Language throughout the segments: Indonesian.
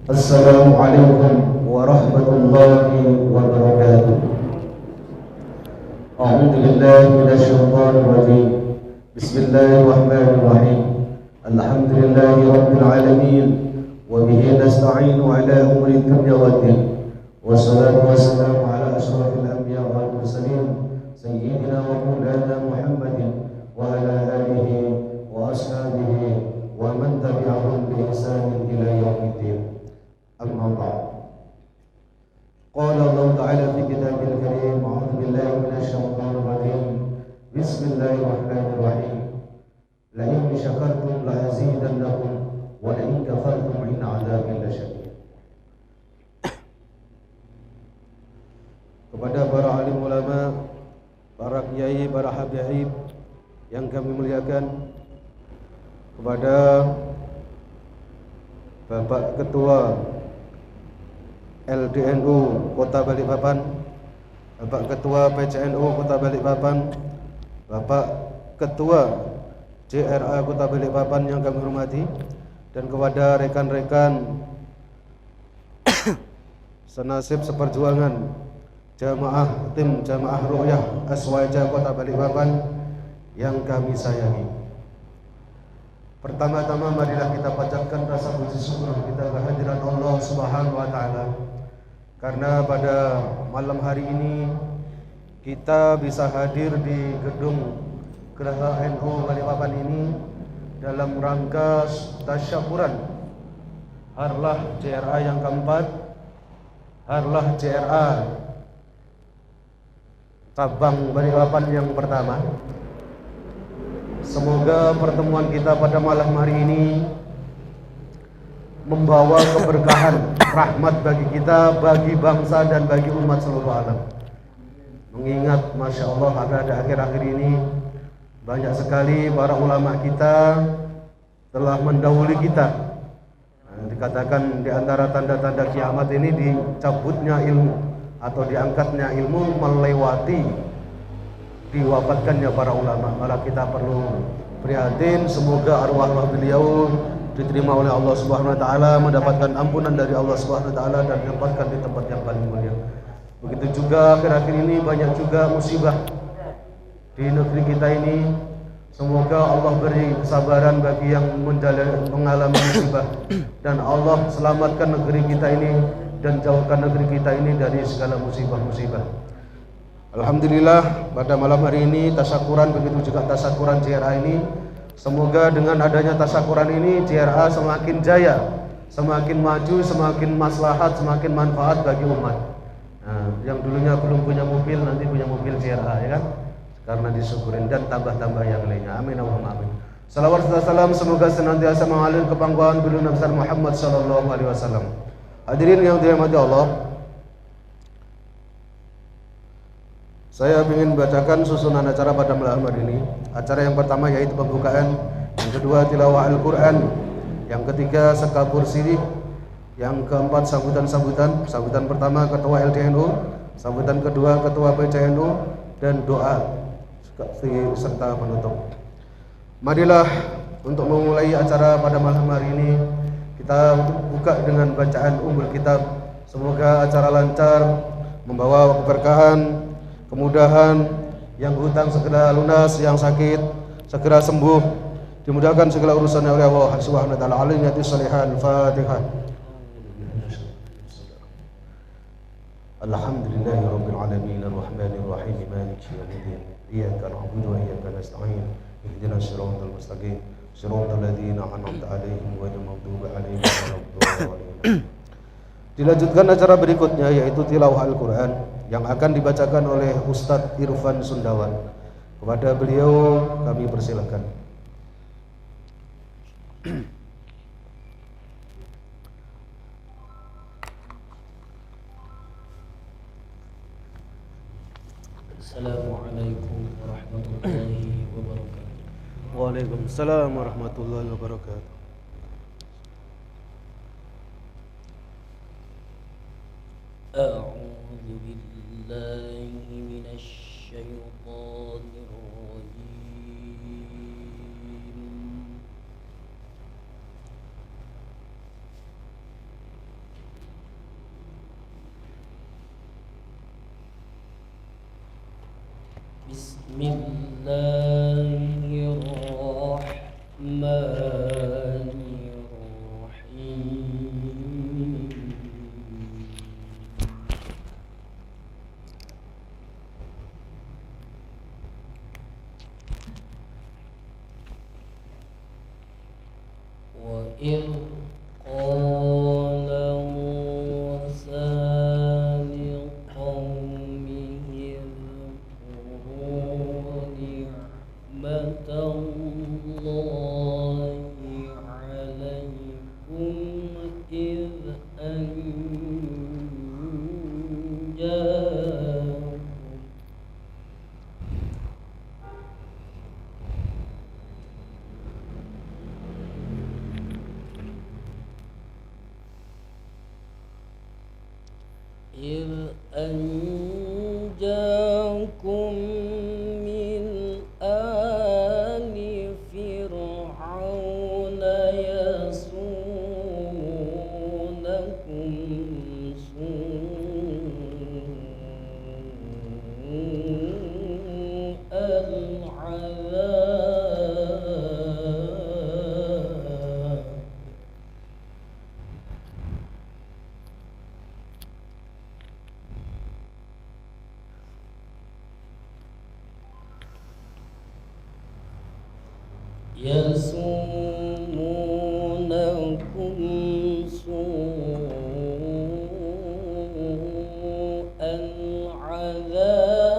Assalamualaikum warahmatullahi wabarakatuh. A'udzu billahi minasyaitonir rajim. Bismillahirrahmanirrahim. Alhamdulillahi rabbil alamin wa bihi nasta'inu ala umuri dunya waddin. Wassalatu wassalamu ala asyrafil anbiya wal mursalin sayyidina wa maulana Muhammadin wa ala alihi wa ashabihi wa man tabi'ahum bi ihsanin ila yaumiddin. Amma ba'd. Qala Allah Ta'ala fi kitabil karim, a'udzu billahi minasyaitonir rajim. Bismillahirrahmanirrahim. La in syakartum la azidannakum wa la in kafartum inna 'adzabi lasyadid. Kepada para alim ulama, para kiai, para habaib yang kami muliakan, kepada Bapak Ketua LDNU Kota Balikpapan, Bapak Ketua PCNU Kota Balikpapan, Bapak Ketua JRA Kota Balikpapan yang kami hormati, dan kepada rekan-rekan senasib seperjuangan tim Jamaah Ru'yah Aswaja Kota Balikpapan yang kami sayangi. Pertama-tama marilah kita panjatkan rasa puji syukur kita kehadiran Allah Subhanahu wa taala, karena pada malam hari ini kita bisa hadir di gedung Geraha NU Balikpapan ini dalam rangka tasyakuran Harlah JRA yang keempat, Harlah JRA cabang Balikpapan yang pertama. Semoga pertemuan kita pada malam hari ini membawa keberkahan, rahmat bagi kita, bagi bangsa dan bagi umat seluruh alam. Mengingat Masya Allah pada akhir-akhir ini banyak sekali para ulama kita telah mendahului kita. Dikatakan di antara tanda-tanda kiamat ini dicabutnya ilmu atau diangkatnya ilmu melewati diwafatkannya para ulama. Malah kita perlu prihatin, semoga arwah beliau diterima oleh Allah Subhanahu wa taala, mendapatkan ampunan dari Allah Subhanahu wa taala dan ditempatkan di tempat yang paling mulia. Begitu juga akhir-akhir ini banyak juga musibah di negeri kita ini. Semoga Allah beri kesabaran bagi yang mengalami musibah, dan Allah selamatkan negeri kita ini dan jauhkan negeri kita ini dari segala musibah-musibah. Alhamdulillah pada malam hari ini tasyakuran, begitu juga tasyakuran JRA ini. Semoga dengan adanya tasyakuran ini JRA semakin jaya, semakin maju, semakin maslahat, semakin manfaat bagi umat. Nah, yang dulunya belum punya mobil nanti punya mobil JRA, ya kan? Karena disyukurin, dan tambah-tambah yang lainnya. Amin Allahumma amin. Salawat dan salam semoga senantiasa mengalir ke pangkuan beliau Nabi Muhammad sallallahu alaihi wasallam. Hadirin yang dirahmati Allah, saya ingin bacakan susunan acara pada malam hari ini. Acara yang pertama yaitu pembukaan, yang kedua tilawah Al-Quran, yang ketiga sekabur sirih, yang keempat sambutan-sambutan. Sambutan pertama Ketua LDNU, sambutan kedua Ketua PCNU, dan doa serta penutup. Marilah untuk memulai acara pada malam hari ini kita buka dengan bacaan Ummul Kitab. Semoga acara lancar, membawa keberkahan, kemudahan, yang hutang segera lunas, yang sakit segera sembuh, dimudahkan segala urusannya oleh Allah Subhanahu wa taala. Aliyati shalihan Fatihah. Alhamdulillahirabbil alamin arrahmanir rahim maliki yaumiddin iyyaka na'budu wa iyyaka nasta'in ihdinas siratal mustaqim siratal ladzina an'amta 'alaihim ghairil maghdubi 'alaihim waladdallin. Dilanjutkan acara berikutnya yaitu tilawah Al-Quran yang akan dibacakan oleh Ustadz Irfan Sundawan. Kepada beliau kami persilakan. Assalamualaikum warahmatullahi wabarakatuh. Waalaikumsalam warahmatullahi wabarakatuh. A'udzu billahi minasy syaithanir rajim. بسم الله الرحمن الرحيم وإذ قال موسى لقومه اذكروا نعمة الله عليكم إذ أنجاكم من آل فرعون يسومونكم سوء العذاب يسومونكم سوء العذاب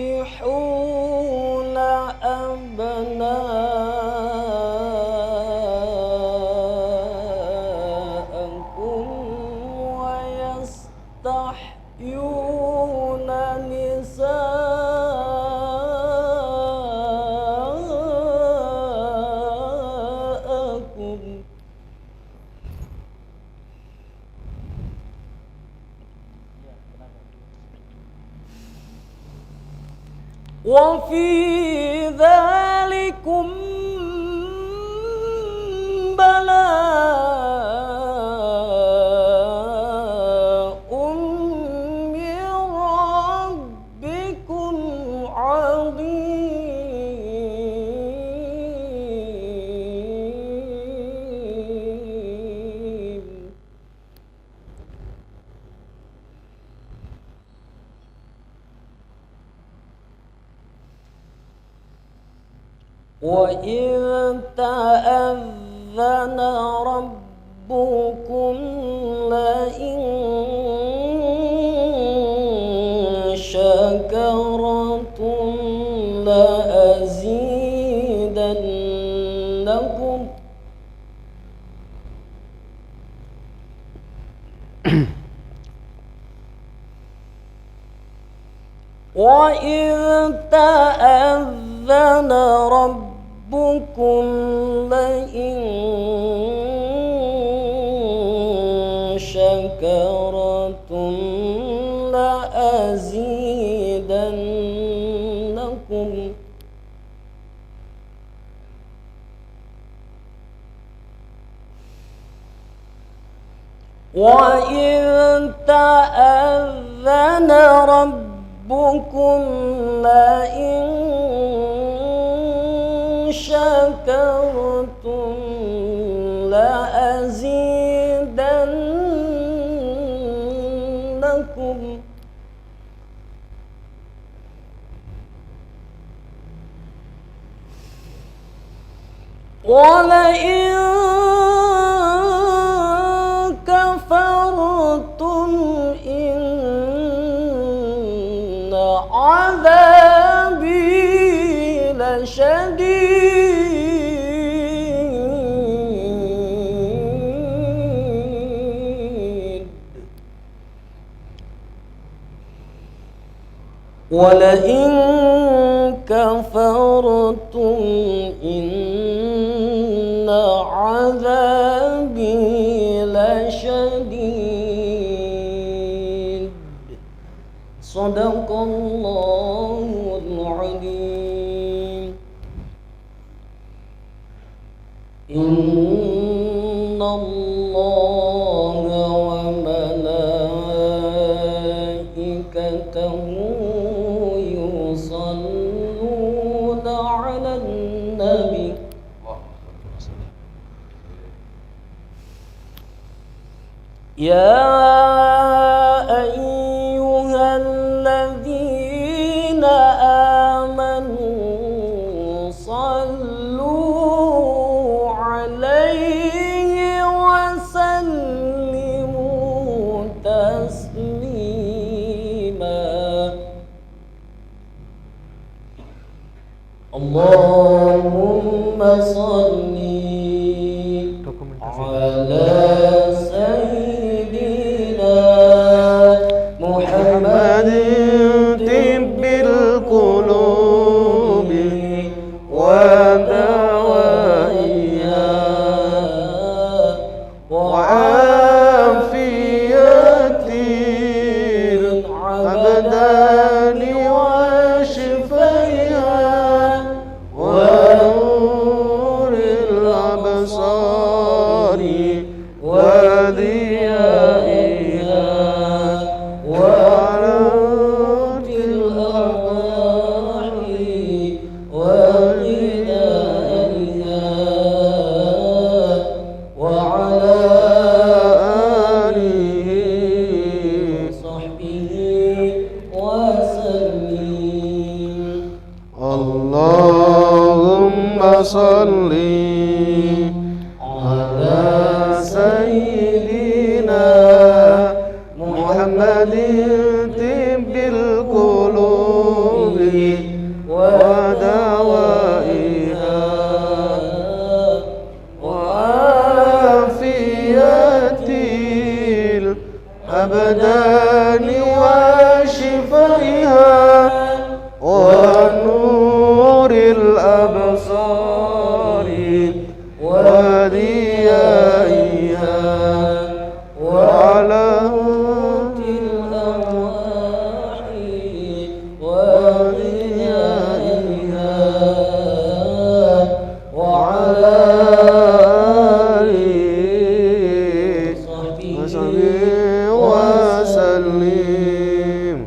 ويذبحون أبناءكم ويستحيون نساءكم وفي ذلكم بلاء من ربكم عظيم وإذ تأذن ربكم لئن شكرتم لأزيدنكم وإذ تأذن ربكم لئن شكرتم لأزيدنكم وإذ تأذن ربكم لئن شكرتم لأزيدنكم ولئن كفرتم إن عذابي لشديد ولئن كفرتم إن عذابي لشديد صدق الله العظيم إن الله وملائكته يصلون على النبي يا أيها الذين آمنوا صلوا عليه وسلموا تسليما اللهم صل على سيدنا محمد طب القلوب ودوائها وعافية الأبدان وشفائها ونور الأبصار وضيائها وعلوة الأرواح وغذائها وعلى آله وصحبه وسلم اللهم صل على سيدنا محمد طب القلوب ودوائها وعافية الأبدان وشفائها ونور الأبصار وضيائها وعلوة الأرواح وضيائها وعلى آله وصحبه وسلم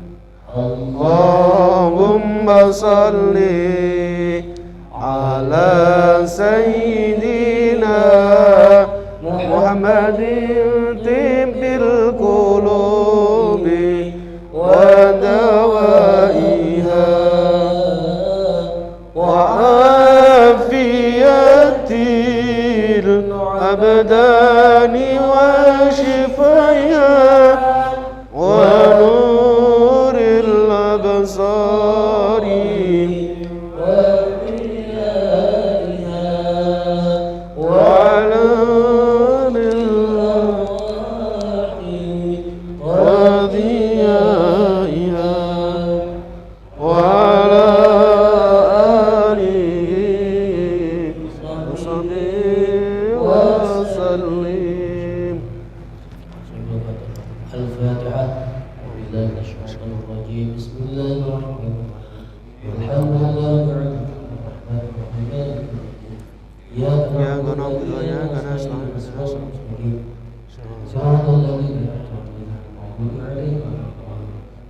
اللهم صل على سيدنا محمد طب القلوب ودوائها وعافية الأبدان وشفائها ونور الأبصار وعلى الأرواح وضيائها وعلى آله وصحبه وسلم. الفاتحة. وبالله من الشيطان الرجيم. بسم الله الرحمن الرحيم. الحمد لله رب العالمين. إياك نعبد وإياك نستعين. صراط الذين أنعمت عليهم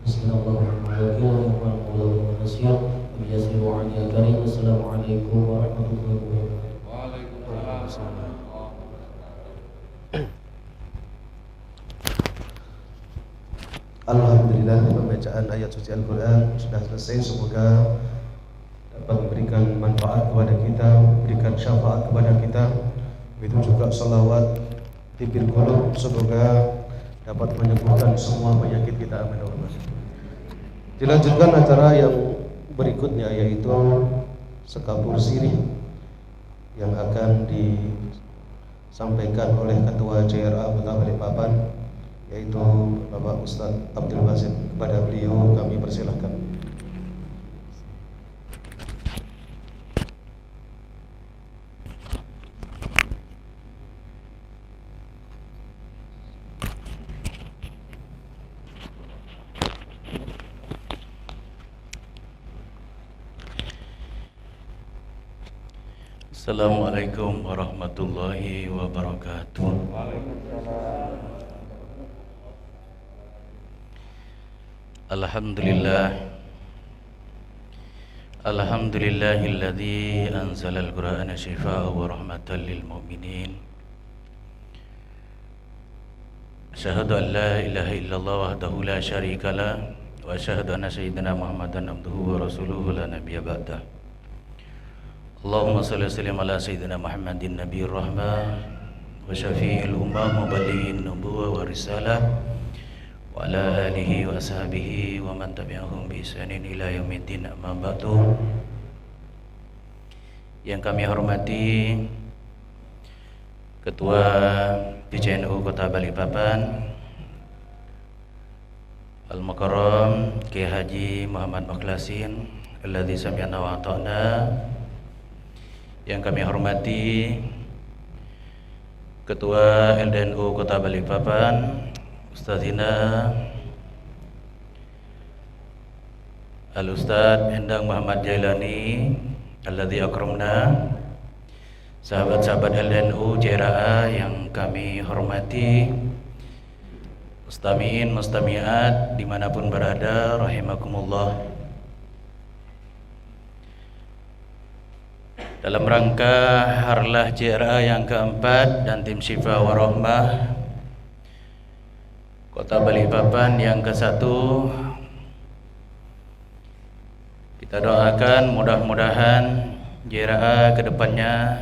بسم الله الرحمن الرحيم. ونصير ويسر عن يا كريم. السلام عليكم ورحمة الله وبركاته. Alhamdulillah, pembacaan ayat suci Al-Quran sudah selesai. Semoga dapat memberikan manfaat kepada kita, memberikan syafaat kepada kita. Begitu juga salawat tibbil qulub, semoga dapat menyembuhkan semua penyakit kita. Amin. Dilanjutkan acara yang berikutnya, yaitu sekabur sirih yang akan disampaikan oleh Ketua JRA Kota Balikpapan, yaitu Bapak Ustadz Abdul Basit. Kepada beliau kami persilahkan. Assalamualaikum warahmatullahi wabarakatuh. Alhamdulillah. Alhamdulillahilladzi anzalal Qur'ana shifaa'an wa rahmatan lil mu'minin. Asyhadu an la ilaha illallah wahdahu la syarika lah wa asyhadu anna sayyidina Muhammadan abduhu wa rasuluhu la nabiyya ba'dah. Allahumma salli wa sallim ala sayyidina Muhammadin nabiyir rahmah wa syafi'il ummah muballighin nubuwwah wa risalah wa ala alihi wa ashabihi wa man tabi'ahum bi ihsanin ila yaumiddin, amma ba'du. Yang kami hormati Ketua PCNU Kota Balikpapan Al-Mukarram Kiai Haji Muhammad Mukhlasin alladzi sami'na wa ata'na. Yang kami hormati Ketua LDNU Kota Balikpapan Ustadzina Al-Ustadz Endang Muhammad Jailani alladzi akramna, sahabat-sahabat LDNU JRA yang kami hormati, mustami'in mustami'at dimanapun berada, rahimakumullah. Dalam rangka Harlah JRA yang keempat dan tim Syifa Warahmah Kota Balikpapan yang ke-1, kita doakan mudah-mudahan JRA kedepannya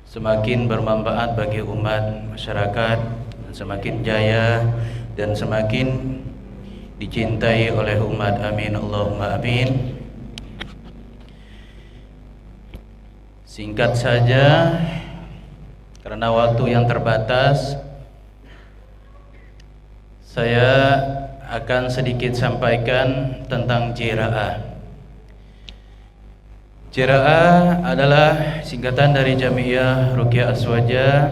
semakin bermanfaat bagi umat masyarakat dan semakin jaya dan semakin dicintai oleh umat. Amin Allahumma amin. Singkat saja karena waktu yang terbatas, saya akan sedikit sampaikan tentang JRA. JRA adalah singkatan dari Jamiah Ruqyah Aswaja.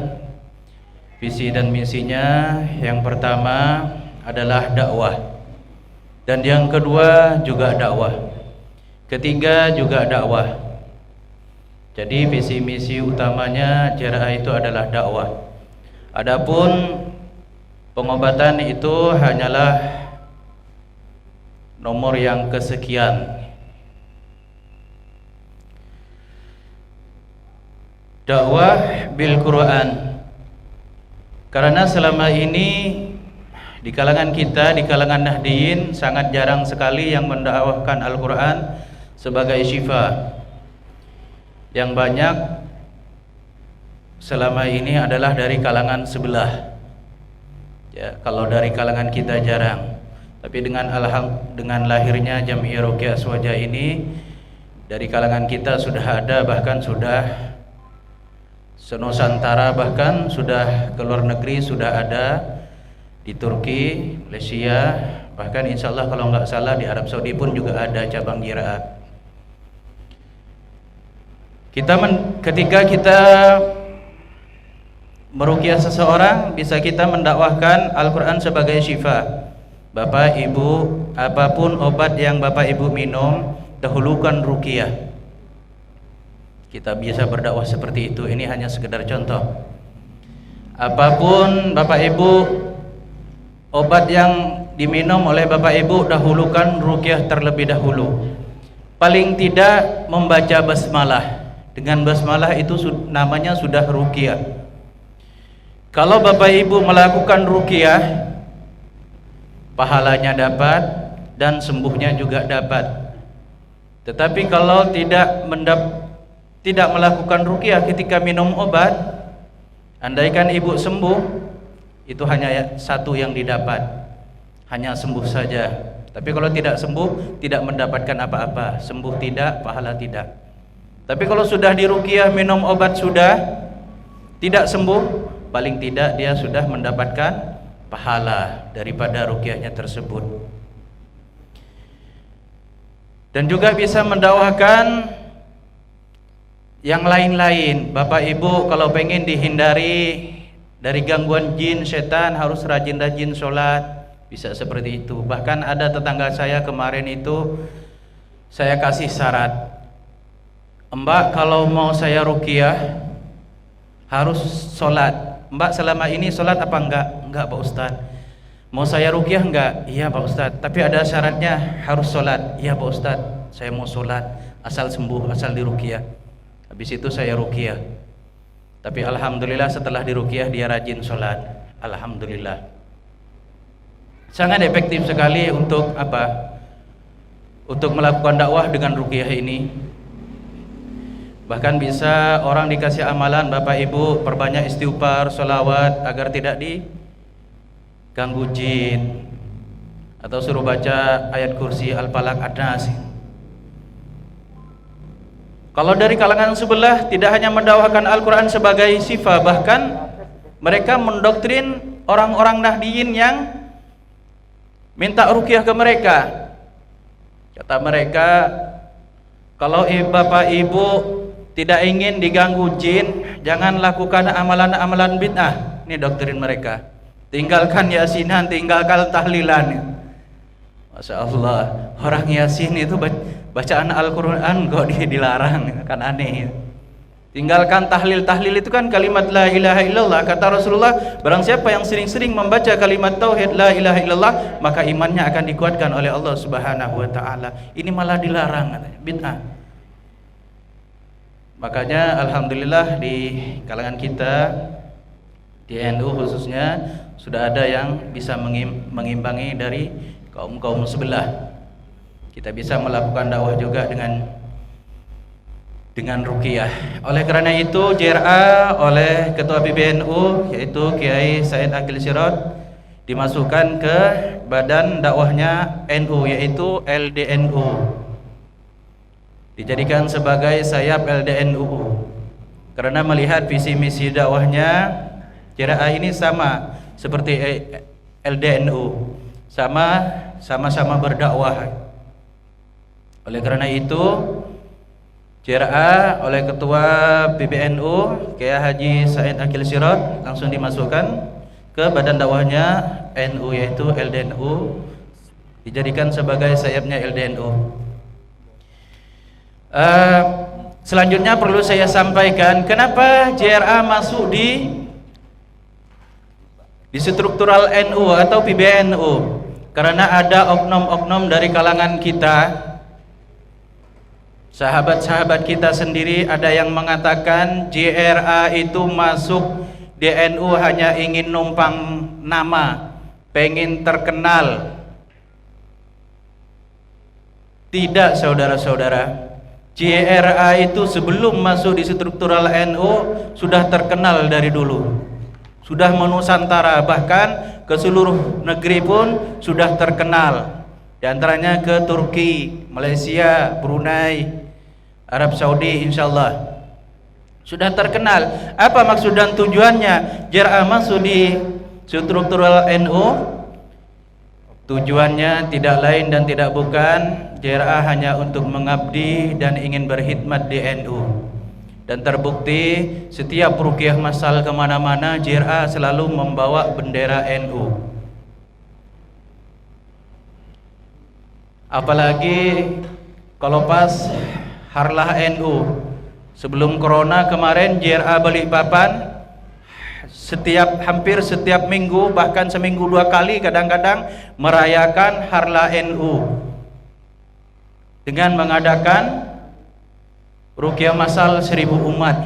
Visi dan misinya yang pertama adalah dakwah, dan yang kedua juga dakwah, ketiga juga dakwah. Jadi visi misi utamanya JRA itu adalah dakwah. Adapun pengobatan itu hanyalah nomor yang kesekian. Dakwah bil Quran. Karena selama ini di kalangan kita, di kalangan Nahdiyin sangat jarang sekali yang mendakwahkan Al-Quran sebagai syifa. Yang banyak selama ini adalah dari kalangan sebelah. Ya, kalau dari kalangan kita jarang. Tapi dengan lahirnya Jamiah Ruqyah Aswaja ini, dari kalangan kita sudah ada, bahkan sudah senusantara, bahkan sudah ke luar negeri, sudah ada di Turki, Malaysia, bahkan insya Allah kalau nggak salah di Arab Saudi pun juga ada cabang JRA. Ketika kita meruqyah seseorang, bisa kita mendakwahkan Al-Quran sebagai syifa. Bapak Ibu, apapun obat yang Bapak Ibu minum, dahulukan ruqyah. Kita bisa berdakwah seperti itu. Ini hanya sekedar contoh. Apapun Bapak Ibu obat yang diminum oleh Bapak Ibu, dahulukan ruqyah terlebih dahulu. Paling tidak membaca basmalah. Dengan basmalah itu namanya sudah ruqyah. Kalau Bapak Ibu melakukan ruqyah, pahalanya dapat dan sembuhnya juga dapat. Tetapi kalau tidak melakukan ruqyah ketika minum obat, andaikan Ibu sembuh, itu hanya satu yang didapat, hanya sembuh saja. Tapi kalau tidak sembuh, tidak mendapatkan apa-apa. Sembuh tidak, pahala tidak. Tapi kalau sudah diruqyah, minum obat sudah tidak sembuh, paling tidak dia sudah mendapatkan pahala daripada ruqyahnya tersebut. Dan juga bisa mendakwahkan yang lain-lain. Bapak Ibu kalau pengen dihindari dari gangguan jin, setan, harus rajin-rajin sholat, bisa seperti itu. Bahkan ada tetangga saya kemarin itu, saya kasih syarat, Mbak kalau mau saya ruqyah harus sholat. Mbak selama ini sholat apa enggak? Enggak Pak Ustadz. Mau saya ruqyah enggak? Iya Pak Ustadz. Tapi ada syaratnya, harus sholat. Iya Pak Ustadz, saya mau sholat, asal sembuh, asal diruqyah. Habis itu saya ruqyah. Tapi alhamdulillah setelah diruqyah dia rajin sholat. Alhamdulillah. Sangat efektif sekali untuk apa? Untuk melakukan dakwah dengan ruqyah ini. Bahkan bisa orang dikasih amalan, Bapak Ibu perbanyak istighfar, sholawat agar tidak diganggu jin, atau suruh baca ayat kursi Al-Falaq Ad-Nas. Kalau dari kalangan sebelah tidak hanya mendakwakan Al-Quran sebagai sifat, bahkan mereka mendoktrin orang-orang Nahdiyin yang minta ruqyah ke mereka. Kata mereka, kalau Bapak Ibu tidak ingin diganggu jin, jangan lakukan amalan-amalan bid'ah. Ini doktrin mereka. Tinggalkan yasinan, tinggalkan tahlilan. Masya Allah, orang yasin itu bacaan Al-Quran kok dilarang, kan aneh. Tinggalkan tahlil itu kan kalimat la ilaha illallah. Kata Rasulullah, barang siapa yang sering-sering membaca kalimat tauhid la ilaha illallah, maka imannya akan dikuatkan oleh Allah Subhanahu wa taala. Ini malah dilarang, katanya, bid'ah. Makanya alhamdulillah di kalangan kita di NU khususnya sudah ada yang bisa mengimbangi dari kaum sebelah. Kita bisa melakukan dakwah juga dengan ruqyah. Oleh karena itu JRA oleh Ketua PBNU yaitu Kiai Said Akil Sirot dimasukkan ke badan dakwahnya NU yaitu LDNU. Dijadikan sebagai sayap LDNU karena melihat visi misi dakwahnya JRA ini sama seperti LDNU, sama-sama berdakwah. Oleh karena itu JRA oleh Ketua PBNU Kiai Haji Said Akil Sirot langsung dimasukkan ke badan dakwahnya NU yaitu LDNU, dijadikan sebagai sayapnya LDNU. Selanjutnya perlu saya sampaikan kenapa JRA masuk di struktural NU atau PBNU, karena ada oknum-oknum dari kalangan kita, sahabat-sahabat kita sendiri, ada yang mengatakan JRA itu masuk di NU hanya ingin numpang nama, pengen terkenal. Tidak saudara-saudara, JRA itu sebelum masuk di struktural NU sudah terkenal dari dulu, sudah menusantara, bahkan ke seluruh negeri pun sudah terkenal. Di antaranya ke Turki, Malaysia, Brunei, Arab Saudi, insyaallah sudah terkenal. Apa maksud dan tujuannya JRA masuk di struktural NU? Tujuannya tidak lain dan tidak bukan, JRA hanya untuk mengabdi dan ingin berkhidmat di NU. Dan terbukti setiap ruqyah masal kemana-mana JRA selalu membawa bendera NU. Apalagi kalau pas Harlah NU sebelum corona kemarin, JRA Balikpapan hampir setiap minggu, bahkan seminggu 2 kali kadang-kadang merayakan Harlah NU dengan mengadakan ruqyah masal 1000 umat,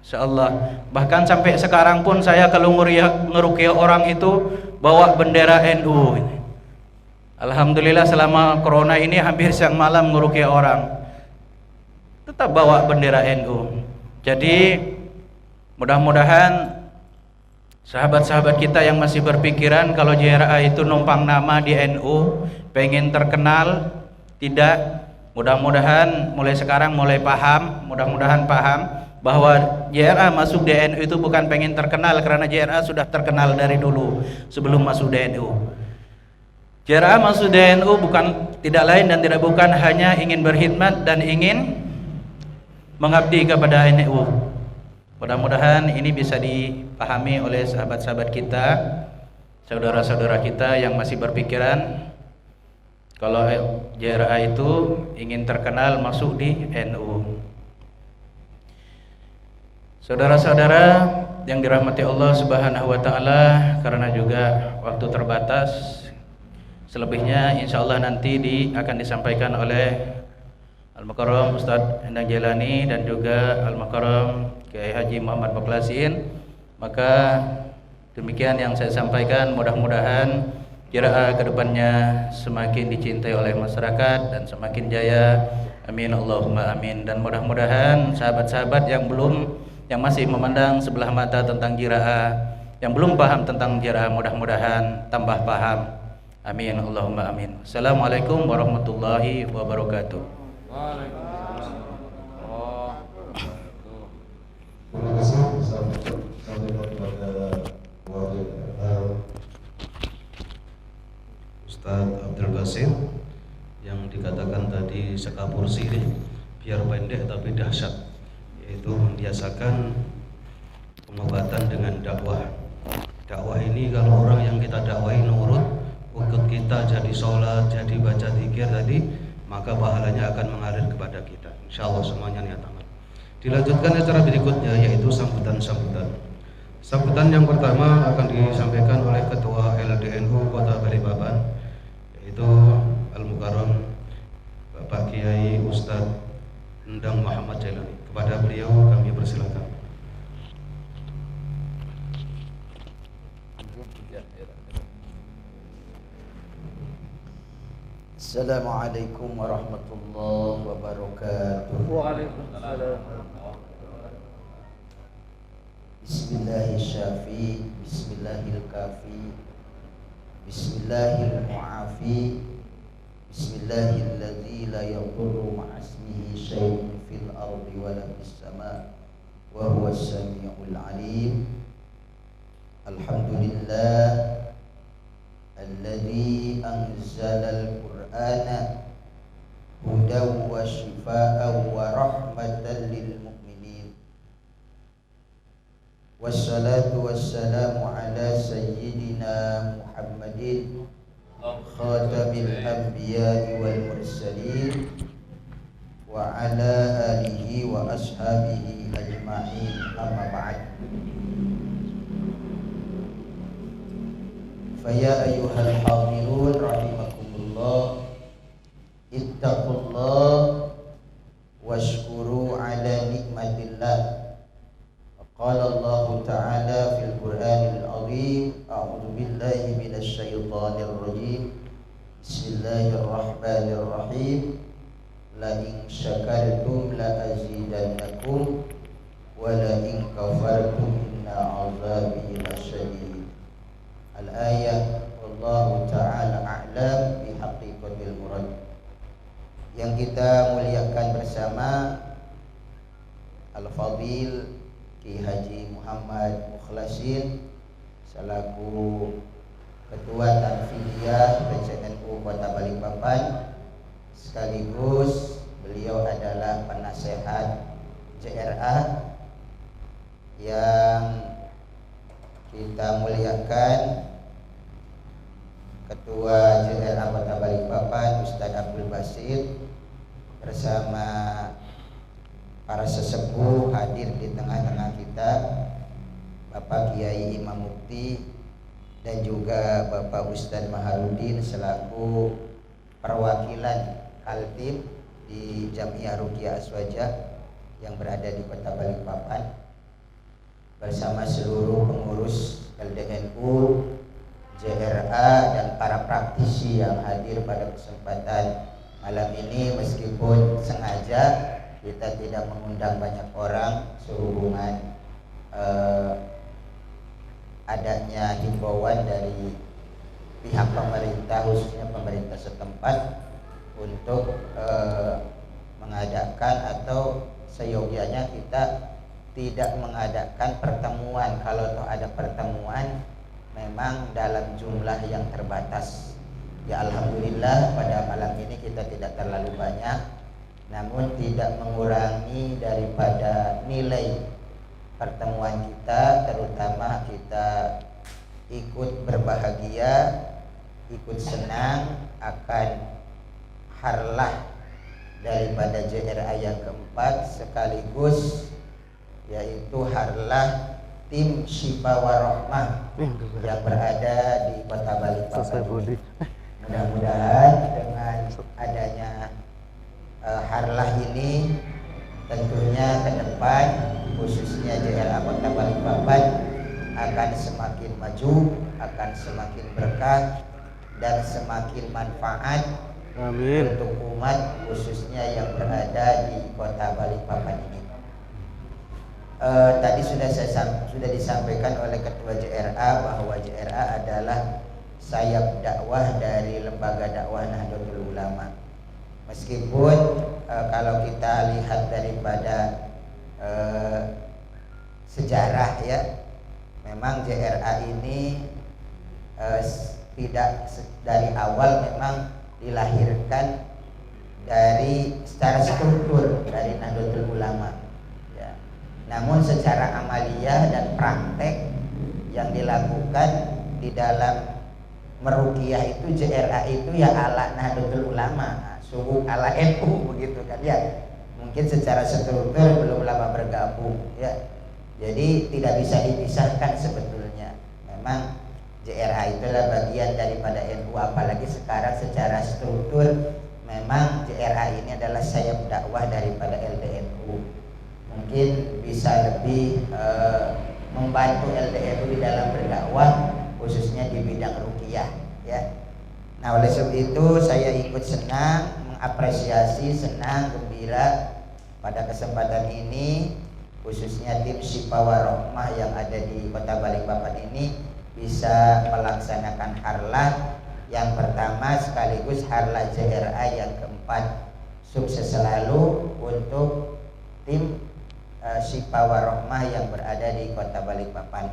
insyaallah. Bahkan sampai sekarang pun saya kalau ngeruqyah orang itu bawa bendera NU. Alhamdulillah selama corona ini hampir siang malam ngeruqyah orang tetap bawa bendera NU. Jadi mudah-mudahan sahabat-sahabat kita yang masih berpikiran kalau JRA itu numpang nama di NU, pengen terkenal, tidak. Mudah-mudahan mulai sekarang mudah-mudahan paham bahwa JRA masuk di NU itu bukan pengen terkenal, karena JRA sudah terkenal dari dulu sebelum masuk di NU. JRA masuk di NU bukan tidak lain dan tidak bukan hanya ingin berkhidmat dan ingin mengabdi kepada NU. Mudah-mudahan ini bisa dipahami oleh sahabat-sahabat kita, saudara-saudara kita yang masih berpikiran kalau JRA itu ingin terkenal masuk di NU. Saudara-saudara yang dirahmati Allah Subhanahu wa taala, karena juga waktu terbatas, selebihnya insyaallah nanti akan disampaikan oleh Al-Mukarram Ustadz Endang Jailani dan juga Al-Mukarram Kiai Haji Muhammad Mukhlasin. Maka demikian yang saya sampaikan, mudah-mudahan Jiraah kedepannya semakin dicintai oleh masyarakat dan semakin jaya. Amin Allahumma amin. Dan mudah-mudahan sahabat-sahabat yang masih memandang sebelah mata tentang Jiraah, yang belum paham tentang Jiraah, mudah-mudahan tambah paham. Amin Allahumma amin. Assalamualaikum warahmatullahi wabarakatuh. Terima kasih sampaikan kepada Wakil Ustadz Abdul Basit yang dikatakan tadi sekapur sirih, biar pendek tapi dahsyat, yaitu membiasakan pengobatan dengan dakwah. Dakwah ini kalau orang yang kita dakwahi nurut, ikut kita jadi sholat, jadi baca zikir tadi, maka pahalanya akan mengalir kepada kita. Insya Allah semuanya niat amal. Dilanjutkan acara berikutnya, yaitu sambutan-sambutan. Sambutan yang pertama akan disampaikan oleh Ketua LDNU Kota Balikpapan, yaitu Al-Mukarram Bapak Kiai Ustadz Endang Muhammad Jailani. Kepada beliau kami persilakan. Assalamualaikum warahmatullahi wabarakatuh. Waalaikumsalam. Bismillahirrahmanirrahim. Bismillahirkafi. Bismillahirmu'afi. Bismillahilladzi la yadurru ma'asmihi syai'un fil ardi wa la fis sama' wa huwas sami'ul alim. Alhamdulillah alladzi anzalal Qur'ana hudan wa shifaa'an wa rahmatan lil mu'minin. Wassalatu wassalamu ala sayyidina Muhammadin khatamil anbiya'i wal mursalin wa ala alihi wa ashabihi ajma'in, amma ba'd. Faya ayyuhal hadirun rahimakumullah, ittaqullah washkuru ala nikmatillah. Qala Allah Ta'ala fil Qur'anil Azim, a'udzu billahi minasy syaithanir rajim. Bismillahirrahmanirrahim. La in syakartum la azidannakum wa la in kafartum inna 'adzabi lasyadid. Al-ayat, wallahu ta'ala a'lam bihaqiqatil murad. Yang kita muliakan bersama Al-Fadil Ki Haji Muhammad Mukhlasin selaku Ketua Tanfidiyah PCNU Kota Balikpapan, sekaligus beliau adalah penasehat JRA yang kita muliakan Ketua JRA Kota Balikpapan Ustadz Abdul Basit bersama para sesepuh hadir di tengah-tengah kita, Bapak Kiai Imam Mukti dan juga Bapak Ustadz Maharudin selaku perwakilan Kaltim di Jamiah Ruqyah Aswajah yang berada di Kota Balikpapan, bersama seluruh pengurus LDNU, JRA dan para praktisi yang hadir pada kesempatan malam ini. Meskipun sengaja kita tidak mengundang banyak orang sehubungan adanya himbauan dari pihak pemerintah, khususnya pemerintah setempat, untuk mengadakan atau seyogianya kita tidak mengadakan pertemuan. Kalau toh ada pertemuan memang dalam jumlah yang terbatas. Ya alhamdulillah pada malam ini kita tidak terlalu banyak, namun tidak mengurangi daripada nilai pertemuan kita, terutama kita ikut berbahagia, ikut senang akan harlah daripada JRA yang keempat, sekaligus yaitu Harlah Tim Syifa Warohmah yang berada di Kota Balikpapan. Mudah-mudahan dengan adanya Harlah ini tentunya ke depan khususnya JLA Kota Balikpapan akan semakin maju, akan semakin berkah dan semakin manfaat. Amin. Untuk umat khususnya yang berada di Kota Balikpapan ini. Tadi sudah disampaikan oleh Ketua JRA bahwa JRA adalah sayap dakwah dari Lembaga Dakwah Nahdlatul Ulama. Meskipun kalau kita lihat daripada sejarah ya, memang JRA ini tidak dari awal memang dilahirkan dari secara struktur dari Nahdlatul Ulama. Namun secara amaliyah dan praktek yang dilakukan di dalam meruqyah itu JRA itu ya ala Nahdlatul Ulama, suhu ala NU begitu kan ya. Mungkin secara struktur belum lama bergabung ya. Jadi tidak bisa dipisahkan sebetulnya. Memang JRA itulah bagian daripada NU, apalagi sekarang secara struktur memang JRA ini adalah sayap dakwah daripada LDNU. Mungkin bisa lebih membantu LDNU di dalam berdakwah khususnya di bidang ruqyah ya. Nah, oleh sebab itu saya ikut senang, mengapresiasi, senang, gembira pada kesempatan ini khususnya tim Syifa Warohmah yang ada di Kota Balikpapan ini bisa melaksanakan harlah yang pertama sekaligus harlah JRA yang keempat. Sukses selalu untuk tim Syifa Warohmah yang berada di Kota Balikpapan.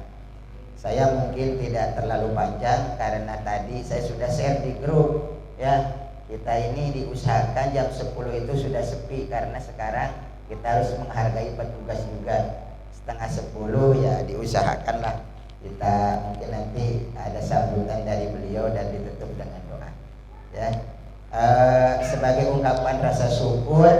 Saya mungkin tidak terlalu panjang karena tadi saya sudah share di grup ya. Kita ini diusahakan jam 10 itu sudah sepi karena sekarang kita harus menghargai petugas juga. Setengah 10 ya diusahakanlah kita mungkin nanti ada sambutan dari beliau dan ditutup dengan doa ya. Sebagai ungkapan rasa syukur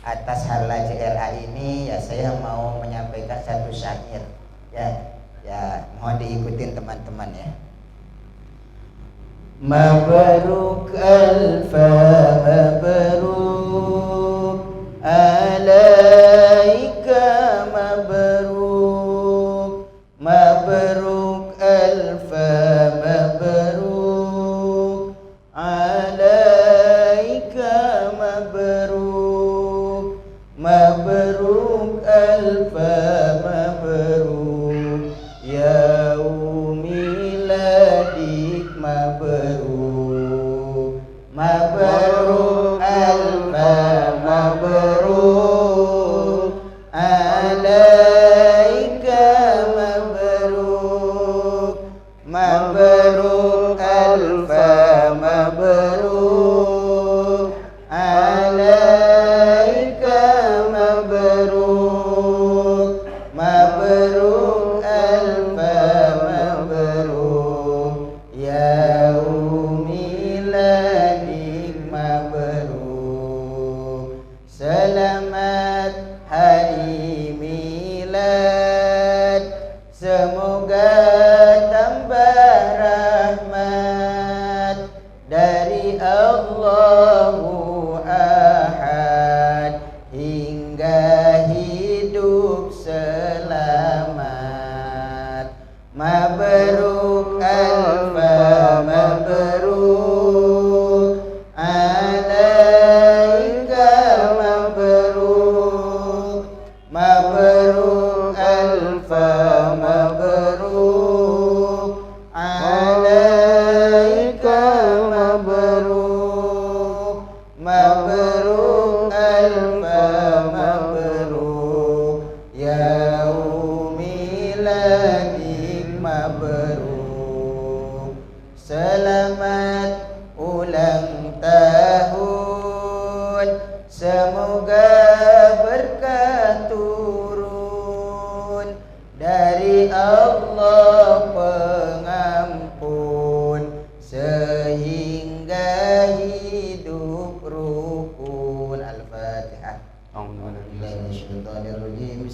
atas harlah JRA ini ya, saya mau menyampaikan satu syair ya. Ya, mohon diikutin teman-teman ya. Mabruk alfa mabruk alaika mabruk mabruk alfa mabruk alaika mabruk mabruk alfa mabruk yaum miladik mabruk mabruk alfa mabruk alaika mabruk mabruk alfa mabruk alaika mabruk mabruk alfa mabruk yaum miladik mabruk. Selamat hari milad, semoga tambah rahmat dari Allahu Ahad hingga hidup selamat. Mabruk alfa mabruk alaika mabruk mabruk alfa mabruk alaika mabruk mabruk alfa mabruk yaum miladik mabruk. Selamat ulang tahun, semoga berkah turun dari Allah pengampun sehingga hidup rukun. Al-Fatihah. Bismillahirrahmanirrahim.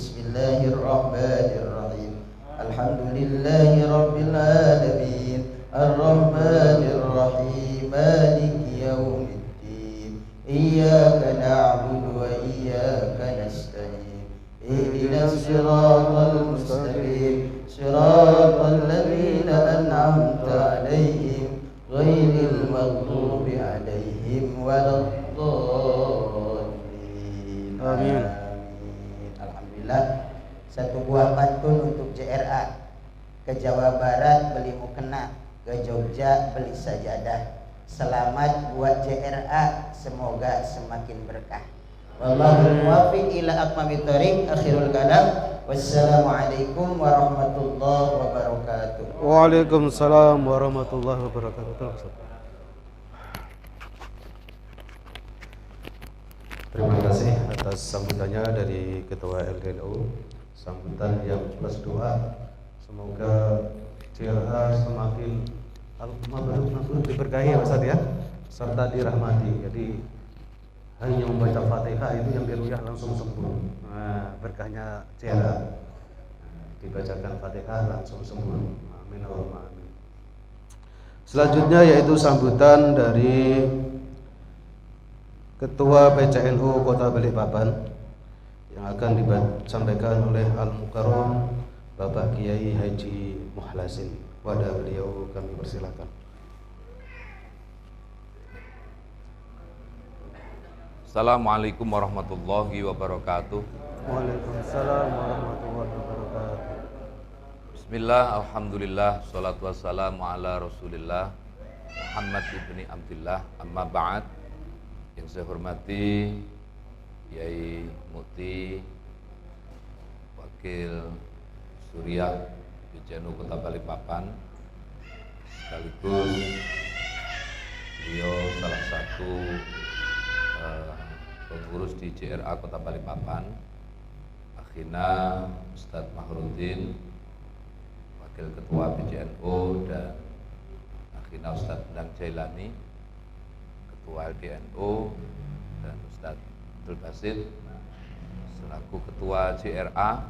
Rahmanir Rahim. Alhamdulillahi Rabbil Alamin, Ar-Rahmanir Rahim, Maliki Yawmiddin. Iyyaka na'budu wa iyyaka nasta'in. Ihdinas siratal mustaqim, siratal ladzina an'amta 'alaihim ghairil maghdubi 'alaihim waladdallin. Amin. Alhamdulillah, satu buah pantun untuk JRA. Ke Jawa Barat beli mukena, ke Jogja beli sajadah. Selamat buat JRA, semoga semakin berkah. Wallahul muwaffiq ila aqwamit thoriq. Akhirul kalam. Wassalamualaikum warahmatullahi wabarakatuh. Waalaikumsalam warahmatullahi wabarakatuh. Terima kasih atas sambutannya dari Ketua LDNU, sambutan yang plus doa. Semoga JLA semakin diberkahi ya Ustaz ya, serta dirahmati. Jadi hanya membaca Fatihah itu yang diruyah langsung sembuh. Nah, berkahnya JLA, dibacakan Fatihah langsung sembuh. Amin Allahumma amin. Selanjutnya yaitu sambutan dari Ketua PCNU Kota Balikpapan yang akan disampaikan oleh Al-Mukarram Bapak Kiai Haji Muhlasin. Wadah beliau kami persilakan. Assalamualaikum warahmatullahi wabarakatuh. Waalaikumsalam warahmatullahi wabarakatuh. Bismillah, alhamdulillah, salatu wassalamu ala rasulillah Muhammad ibni Abdillah, amma ba'd. Yang saya hormati Kiai Mukti Wakil Surya PCNU Kota Balikpapan, sekaligus beliau salah satu pengurus di JRA Kota Balikpapan, akhina Ustadz Mahrudin Wakil Ketua PCNU, dan akhina Ustadz Endang Jailani Ketua LDNU, dan Ustadz Abdul Basit selaku Ketua JRA,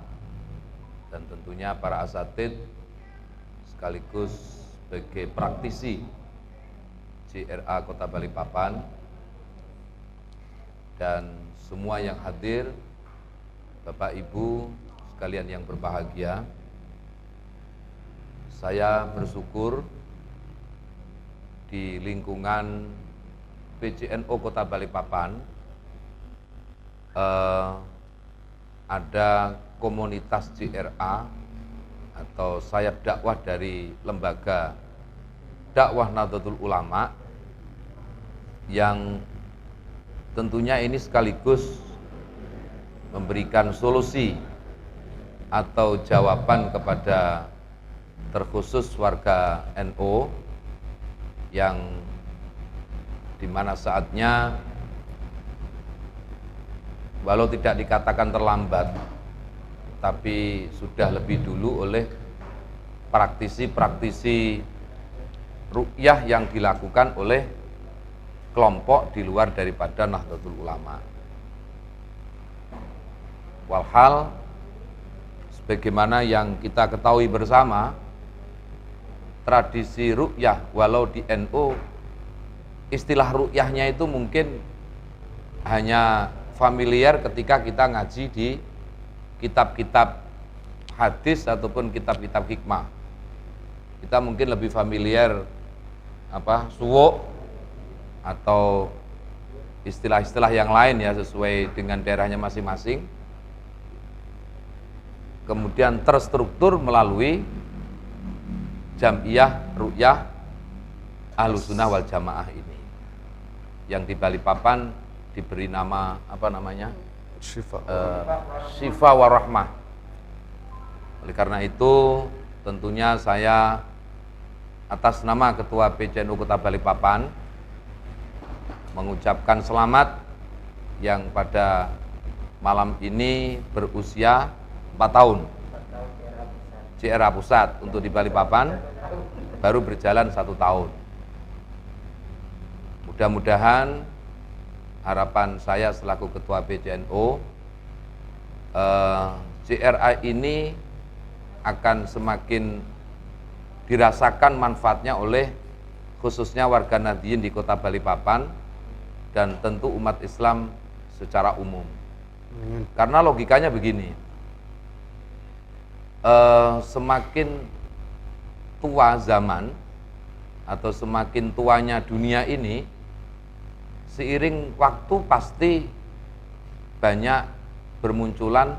dan tentunya para asatid sekaligus sebagai praktisi JRA Kota Balikpapan, dan semua yang hadir, Bapak Ibu sekalian yang berbahagia. Saya bersyukur di lingkungan PCNU Kota Balikpapan ada komunitas JRA atau sayap dakwah dari lembaga dakwah Nahdlatul Ulama, yang tentunya ini sekaligus memberikan solusi atau jawaban kepada terkhusus warga NU yang dimana saatnya walau tidak dikatakan terlambat, tapi sudah lebih dulu oleh praktisi-praktisi ruqyah yang dilakukan oleh kelompok di luar daripada Nahdlatul Ulama. Walhal sebagaimana yang kita ketahui bersama, tradisi ruqyah walau di NU istilah ruqyahnya itu mungkin hanya familiar ketika kita ngaji di kitab-kitab hadis ataupun kitab-kitab hikmah. Kita mungkin lebih familiar suwuk atau istilah-istilah yang lain ya, sesuai dengan daerahnya masing-masing. Kemudian terstruktur melalui Jam'iyah Ruqyah Ahlussunnah wal Jamaah ini, yang di Balikpapan diberi nama Syifa Warahmah. Oleh karena itu tentunya saya atas nama Ketua PCNU Kota Balikpapan mengucapkan selamat yang pada malam ini berusia 4 tahun. JRA Pusat untuk di Balikpapan baru berjalan 1 tahun. Mudah-mudahan harapan saya selaku Ketua PCNU, JRA ini akan semakin dirasakan manfaatnya oleh khususnya warga Nahdliyin di Kota Balikpapan dan tentu umat Islam secara umum. Karena logikanya begini, semakin tua zaman atau semakin tuanya dunia ini, seiring waktu pasti banyak bermunculan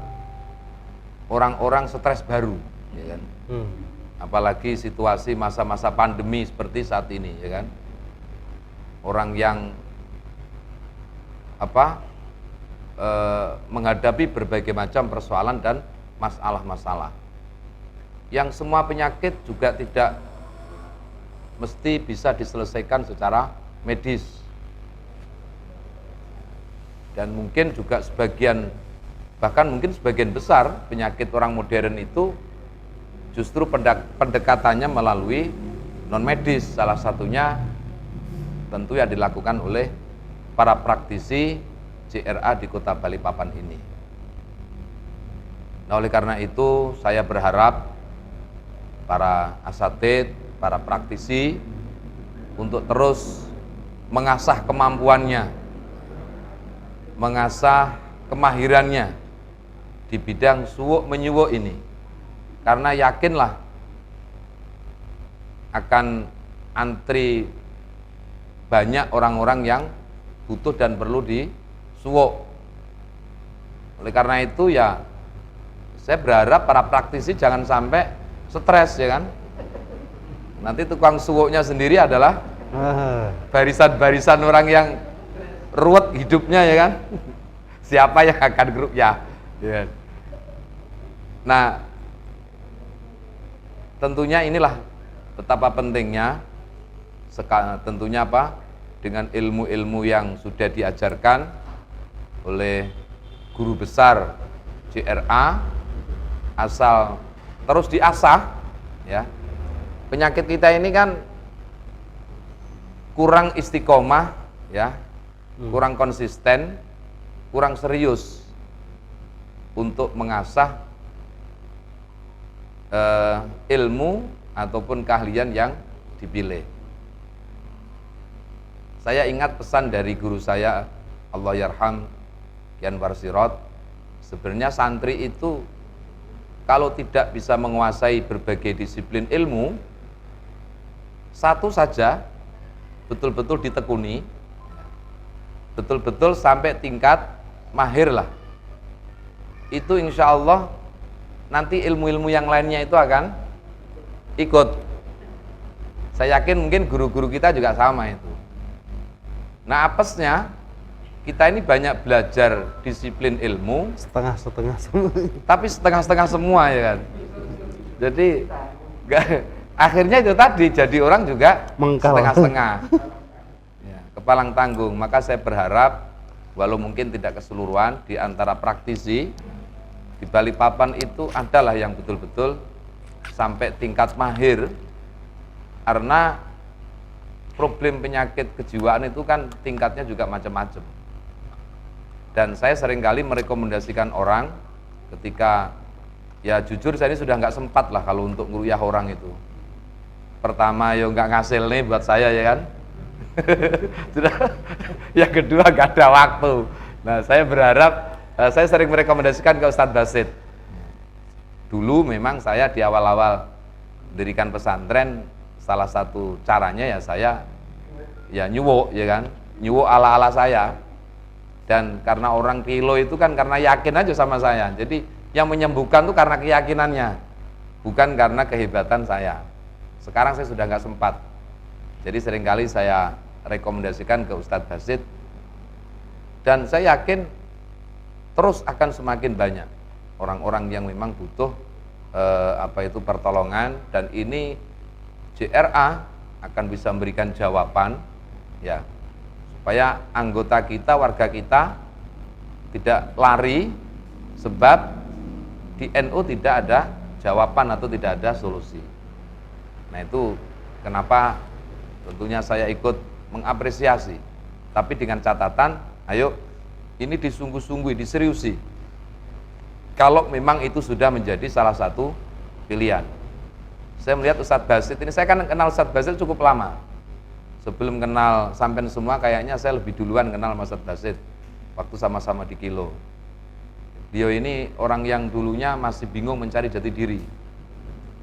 orang-orang stres baru, ya kan? Apalagi situasi masa-masa pandemi seperti saat ini, ya kan? Orang yang menghadapi berbagai macam persoalan dan masalah-masalah. Yang semua penyakit juga tidak mesti bisa diselesaikan secara medis. Dan mungkin juga bahkan mungkin sebagian besar penyakit orang modern itu justru pendekatannya melalui non medis, salah satunya tentu yang dilakukan oleh para praktisi JRA di Kota Balikpapan ini. Nah, oleh karena itu saya berharap para asatidz, para praktisi untuk terus mengasah kemampuannya, mengasah kemahirannya di bidang suwuk menyuwuk ini. Karena yakinlah akan antri banyak orang-orang yang butuh dan perlu disuwuk. Oleh karena itu ya saya berharap para praktisi jangan sampai stres, ya kan. Nanti tukang suwuknya sendiri adalah barisan-barisan orang yang ruwet hidupnya, ya kan. Siapa yang akan grup ya. Nah, tentunya inilah betapa pentingnya tentunya dengan ilmu-ilmu yang sudah diajarkan oleh guru besar JRA, asal terus diasah, ya. Penyakit kita ini kan kurang istiqomah, ya, kurang konsisten, kurang serius untuk mengasah ilmu ataupun keahlian yang dipilih. Saya ingat pesan dari guru saya, Allahyarham, Kiai Anwar Sirot. Sebenarnya santri itu kalau tidak bisa menguasai berbagai disiplin ilmu, satu saja betul-betul ditekuni, betul-betul sampai tingkat mahir lah, itu insya Allah nanti ilmu-ilmu yang lainnya itu akan ikut. Saya yakin mungkin guru-guru kita juga sama itu. Nah, apesnya kita ini banyak belajar disiplin ilmu setengah-setengah semua. Tapi setengah-setengah semua, ya kan. Jadi akhirnya itu tadi jadi orang juga Mengkal. setengah-setengah, ya, kepalang tanggung. Maka saya berharap walau mungkin tidak keseluruhan, di antara praktisi di Balikpapan itu adalah yang betul-betul sampai tingkat mahir. Karena problem penyakit kejiwaan itu kan tingkatnya juga macam-macam. Dan saya seringkali merekomendasikan orang ketika, ya jujur saya ini sudah nggak sempat lah kalau untuk ngeruyah orang itu. Pertama ya nggak ngasil nih buat saya, ya kan. Yang kedua nggak ada waktu. Nah, saya berharap, saya sering merekomendasikan ke Ustadz Basit. Dulu memang saya di awal-awal mendirikan pesantren, salah satu caranya ya saya ya nyuwuk, ya kan, nyuwuk ala-ala saya. Dan karena orang kilo itu kan karena yakin aja sama saya. Jadi yang menyembuhkan itu karena keyakinannya, bukan karena kehebatan saya. Sekarang saya sudah nggak sempat. Jadi seringkali saya rekomendasikan ke Ustadz Basit. Dan saya yakin terus akan semakin banyak orang-orang yang memang butuh pertolongan, dan ini JRA akan bisa memberikan jawaban, ya, supaya anggota kita, warga kita tidak lari, sebab di NU tidak ada jawaban atau tidak ada solusi. Nah, itu kenapa tentunya saya ikut mengapresiasi, tapi dengan catatan, ayo ini disungguh-sungguhi, diseriusi. kalau memang itu sudah menjadi salah satu pilihan. Saya melihat Ustadz Basit ini, saya kan kenal Ustadz Basit cukup lama. Sebelum kenal sampean semua, kayaknya saya lebih duluan kenal Mas Ustadz Basit waktu sama-sama di Kilo. Beliau ini orang yang dulunya masih bingung mencari jati diri,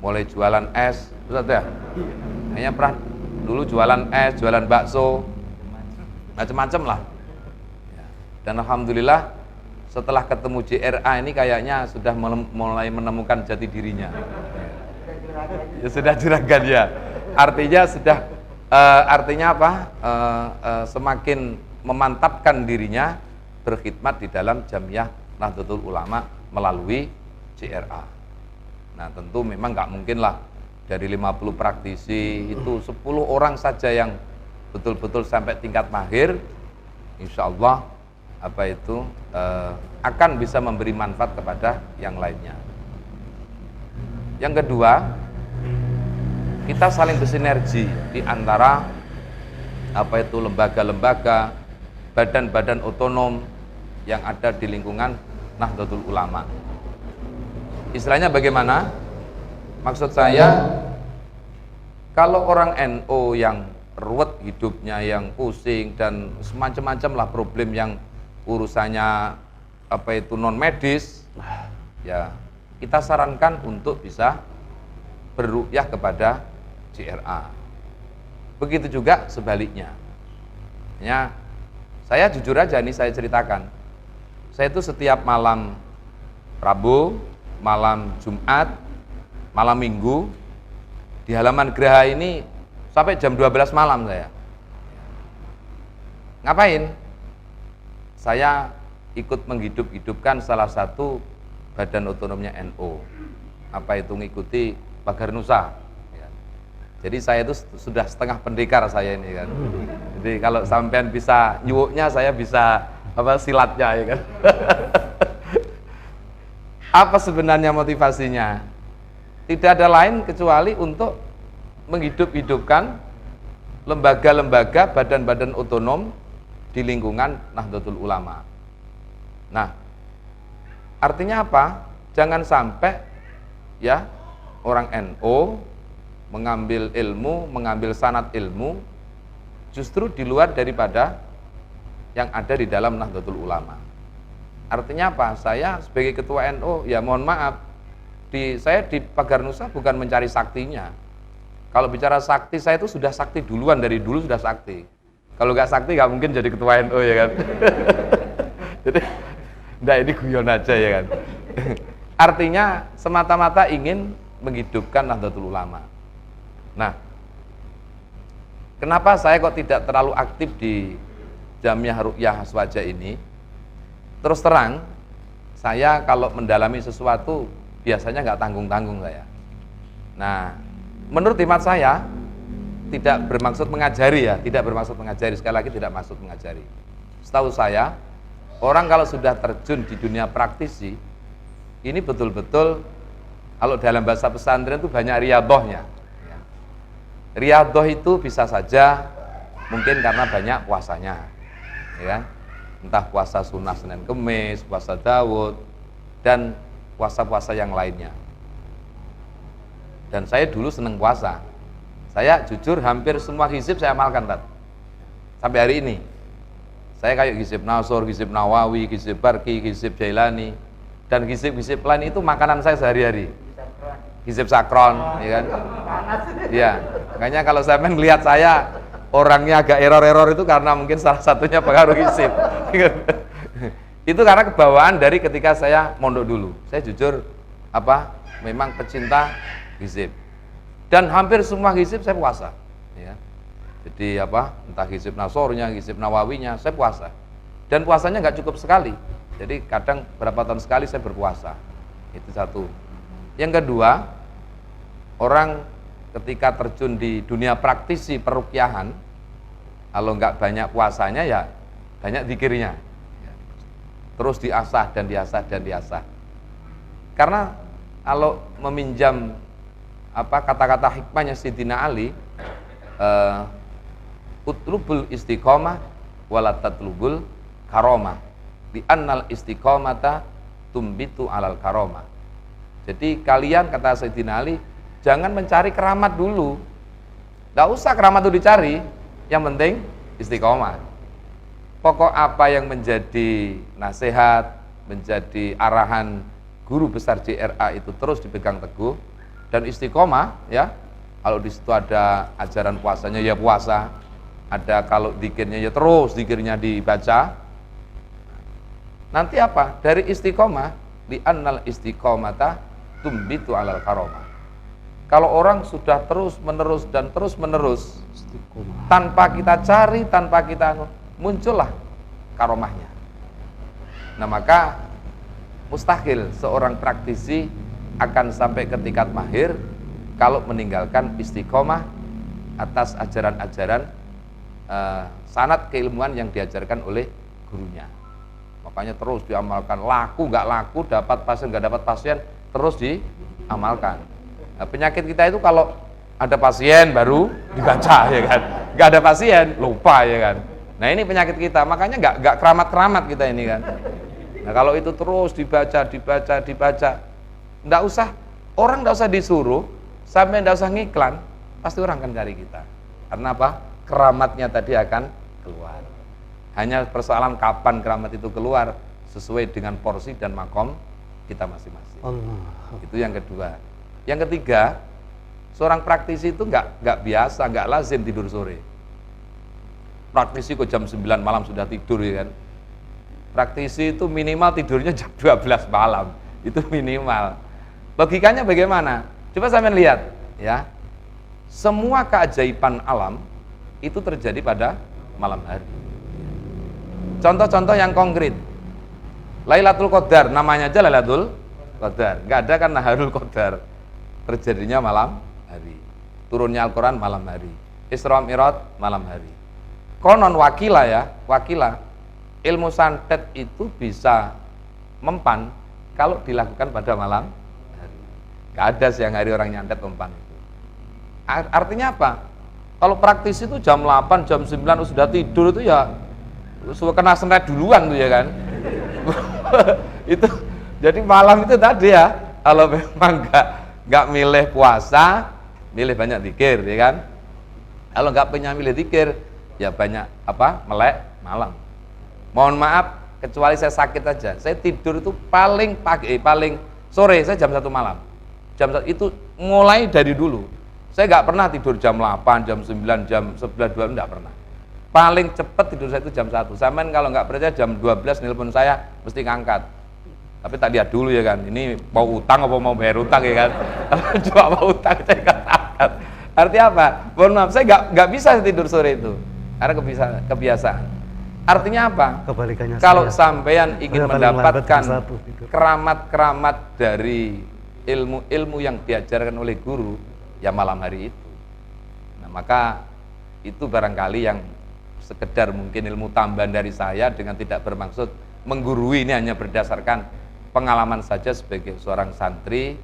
mulai jualan es, Ustadz ya, kayaknya pernah dulu jualan es, jualan bakso, macam-macam lah. Dan alhamdulillah setelah ketemu JRA ini kayaknya sudah mulai menemukan jati dirinya. Ya sudah juragan ya. Artinya sudah artinya apa? Semakin memantapkan dirinya berkhidmat di dalam Jamiah Nahdlatul Ulama melalui JRA. Nah, tentu memang nggak mungkin lah dari 50 praktisi itu 10 orang saja yang betul-betul sampai tingkat mahir. Insya Allah akan bisa memberi manfaat kepada yang lainnya. Yang kedua, kita saling bersinergi di antara lembaga-lembaga, badan-badan otonom yang ada di lingkungan Nahdlatul Ulama. Istilahnya bagaimana? Maksud saya, kalau orang NU yang ruwet hidupnya, yang pusing dan semacam-macam lah problem yang urusannya non medis, ya kita sarankan untuk bisa berruqyah kepada JRA. Begitu juga sebaliknya. Ya, saya jujur aja nih, saya ceritakan. Saya itu setiap malam Rabu, malam Jumat, malam Minggu di halaman Geraha ini sampai jam 12 malam saya. Ngapain? Saya ikut menghidup-hidupkan salah satu badan otonomnya NU. Ngikuti Pagar Nusa. Ya. Jadi saya itu sudah setengah pendekar saya ini kan. Jadi kalau sampean bisa nyuwuknya, saya bisa silatnya ya kan. Apa sebenarnya motivasinya? Tidak ada lain kecuali untuk menghidup-hidupkan lembaga-lembaga, badan-badan otonom di lingkungan Nahdlatul Ulama. Nah, artinya apa? Jangan sampai ya orang NU mengambil ilmu, mengambil sanad ilmu justru di luar daripada yang ada di dalam Nahdlatul Ulama. Artinya apa? Saya sebagai ketua NU, ya mohon maaf, saya di Pagar Nusa bukan mencari saktinya. Kalau bicara sakti, saya itu sudah sakti duluan, dari dulu sudah sakti. Kalau nggak sakti nggak mungkin jadi ketua NU ya kan. Jadi, enggak, ini guyon aja ya kan. Artinya semata-mata ingin menghidupkan Nahdlatul Ulama. Nah, kenapa saya kok tidak terlalu aktif di Jamiah Ruqyah Aswaja ini? Terus terang, saya kalau mendalami sesuatu biasanya nggak tanggung-tanggung saya. Nah, menurut hemat saya tidak bermaksud mengajari ya, tidak bermaksud mengajari, sekali lagi tidak maksud mengajari. Setahu saya, orang kalau sudah terjun di dunia praktisi, ini betul-betul kalau dalam bahasa pesantren itu banyak riyadhahnya. Riyadhah itu bisa saja mungkin karena banyak puasanya, ya. Entah puasa sunnah Senin Kemis, puasa Daud, dan puasa-puasa yang lainnya. Dan saya dulu seneng puasa. Saya jujur hampir semua hizib saya amalkan, Tat. Sampai hari ini. Saya kayak hizib Nasor, hizib Nawawi, hizib Barki, hizib Jailani, dan hizib-hizib lain itu makanan saya sehari-hari. Hizib Sakron, ya kan? Iya. Makanya kalau saya melihat saya orangnya agak error-error itu karena mungkin salah satunya pengaruh hizib. Itu karena kebawaan dari ketika saya mondok dulu. Saya jujur memang pecinta hizib. Dan hampir semua hizib saya puasa, ya. Jadi entah hizib Nasornya, hizib Nawawinya, saya puasa. Dan puasanya nggak cukup sekali. Jadi kadang berapa tahun sekali saya berpuasa. Itu satu. Yang kedua, orang ketika terjun di dunia praktisi perukyahan, kalau nggak banyak puasanya ya banyak zikirnya. Terus diasah dan diasah dan diasah. Karena kalau meminjam kata-kata hikmahnya Sidina Ali, utlubul istiqomah wala tatlubul karomah, di annal istiqomata tumbitu alal karomah. Jadi kalian, kata Sayyidina Ali, jangan mencari keramat dulu. Nggak usah keramat itu dicari, yang penting istiqomah. Pokok apa yang menjadi nasihat, menjadi arahan guru besar JRA itu terus dipegang teguh dan istiqomah, ya. Kalau di situ ada ajaran puasanya ya puasa, ada kalau zikirnya ya terus zikirnya dibaca. Nanti apa? Dari istiqomah, li'annal istiqomata tumbitu alal karomah. Kalau orang sudah terus menerus dan terus menerus, tanpa kita cari, tanpa kita muncullah karomahnya. Nah, maka mustahil seorang praktisi akan sampai ke tingkat mahir kalau meninggalkan istiqomah atas ajaran-ajaran sanad keilmuan yang diajarkan oleh gurunya. Makanya terus diamalkan, laku nggak laku, dapat pasien nggak dapat pasien, terus diamalkan. Nah, penyakit kita itu kalau ada pasien baru dibaca, ya kan, nggak ada pasien lupa, ya kan. Nah, ini penyakit kita, makanya nggak keramat kita ini kan. Nah, kalau itu terus dibaca, nggak usah, orang nggak usah disuruh, sampai nggak usah ngiklan, pasti orang akan cari kita. Karena apa? Keramatnya tadi akan keluar. Hanya persoalan kapan keramat itu keluar, sesuai dengan porsi dan makom kita masing-masing. Itu yang kedua. Yang ketiga, seorang praktisi itu nggak biasa, nggak lazim tidur sore. Praktisi kok jam 9 malam sudah tidur, ya kan. Praktisi itu minimal tidurnya jam 12 malam, itu minimal. Logikanya bagaimana? Coba sampean lihat, ya. Semua keajaiban alam itu terjadi pada malam hari. Contoh-contoh yang konkret. Lailatul Qadar, namanya aja Lailatul Qadar. Nggak ada kan Naharul Qadar. Terjadinya malam hari. Turunnya Al-Quran malam hari. Isra Mi'raj malam hari. Konon wakilah, ilmu santet itu bisa mempan kalau dilakukan pada malam hari. Nggak ada siang hari orang nyantet mempan itu. Artinya apa? Kalau praktisi itu jam 8, jam 9 sudah tidur itu ya kena senet duluan tuh, ya kan. Itu jadi malam itu tadi ya, kalau memang nggak milih puasa, milih banyak zikir, ya kan. Kalau nggak punya milih zikir, ya banyak melek malam. Mohon maaf, kecuali saya sakit aja, saya tidur itu paling sore, saya jam 1 malam. Jam 1 itu mulai dari dulu. Saya nggak pernah tidur jam 8, jam 9, jam 11, 12, nggak pernah. Paling cepat tidur saya itu jam 1. Sampean kalau nggak percaya jam 12 nelpon saya mesti ngangkat. Tapi tak lihat dulu, ya kan. Ini mau utang apa mau bayar utang, ya kan. Cuma mau utang saya nggak angkat. Artinya apa? Mohon maaf, saya nggak bisa tidur sore itu karena kebiasaan. Artinya apa? Kebalikannya kalau saya. sampean ingin Saya paling lambat mendapatkan jam 1 tidur. keramat-keramat dari ilmu-ilmu yang diajarkan oleh guru, ya malam hari itu. Nah, maka itu barangkali yang sekedar mungkin ilmu tambahan dari saya dengan tidak bermaksud menggurui, ini hanya berdasarkan pengalaman saja sebagai seorang santri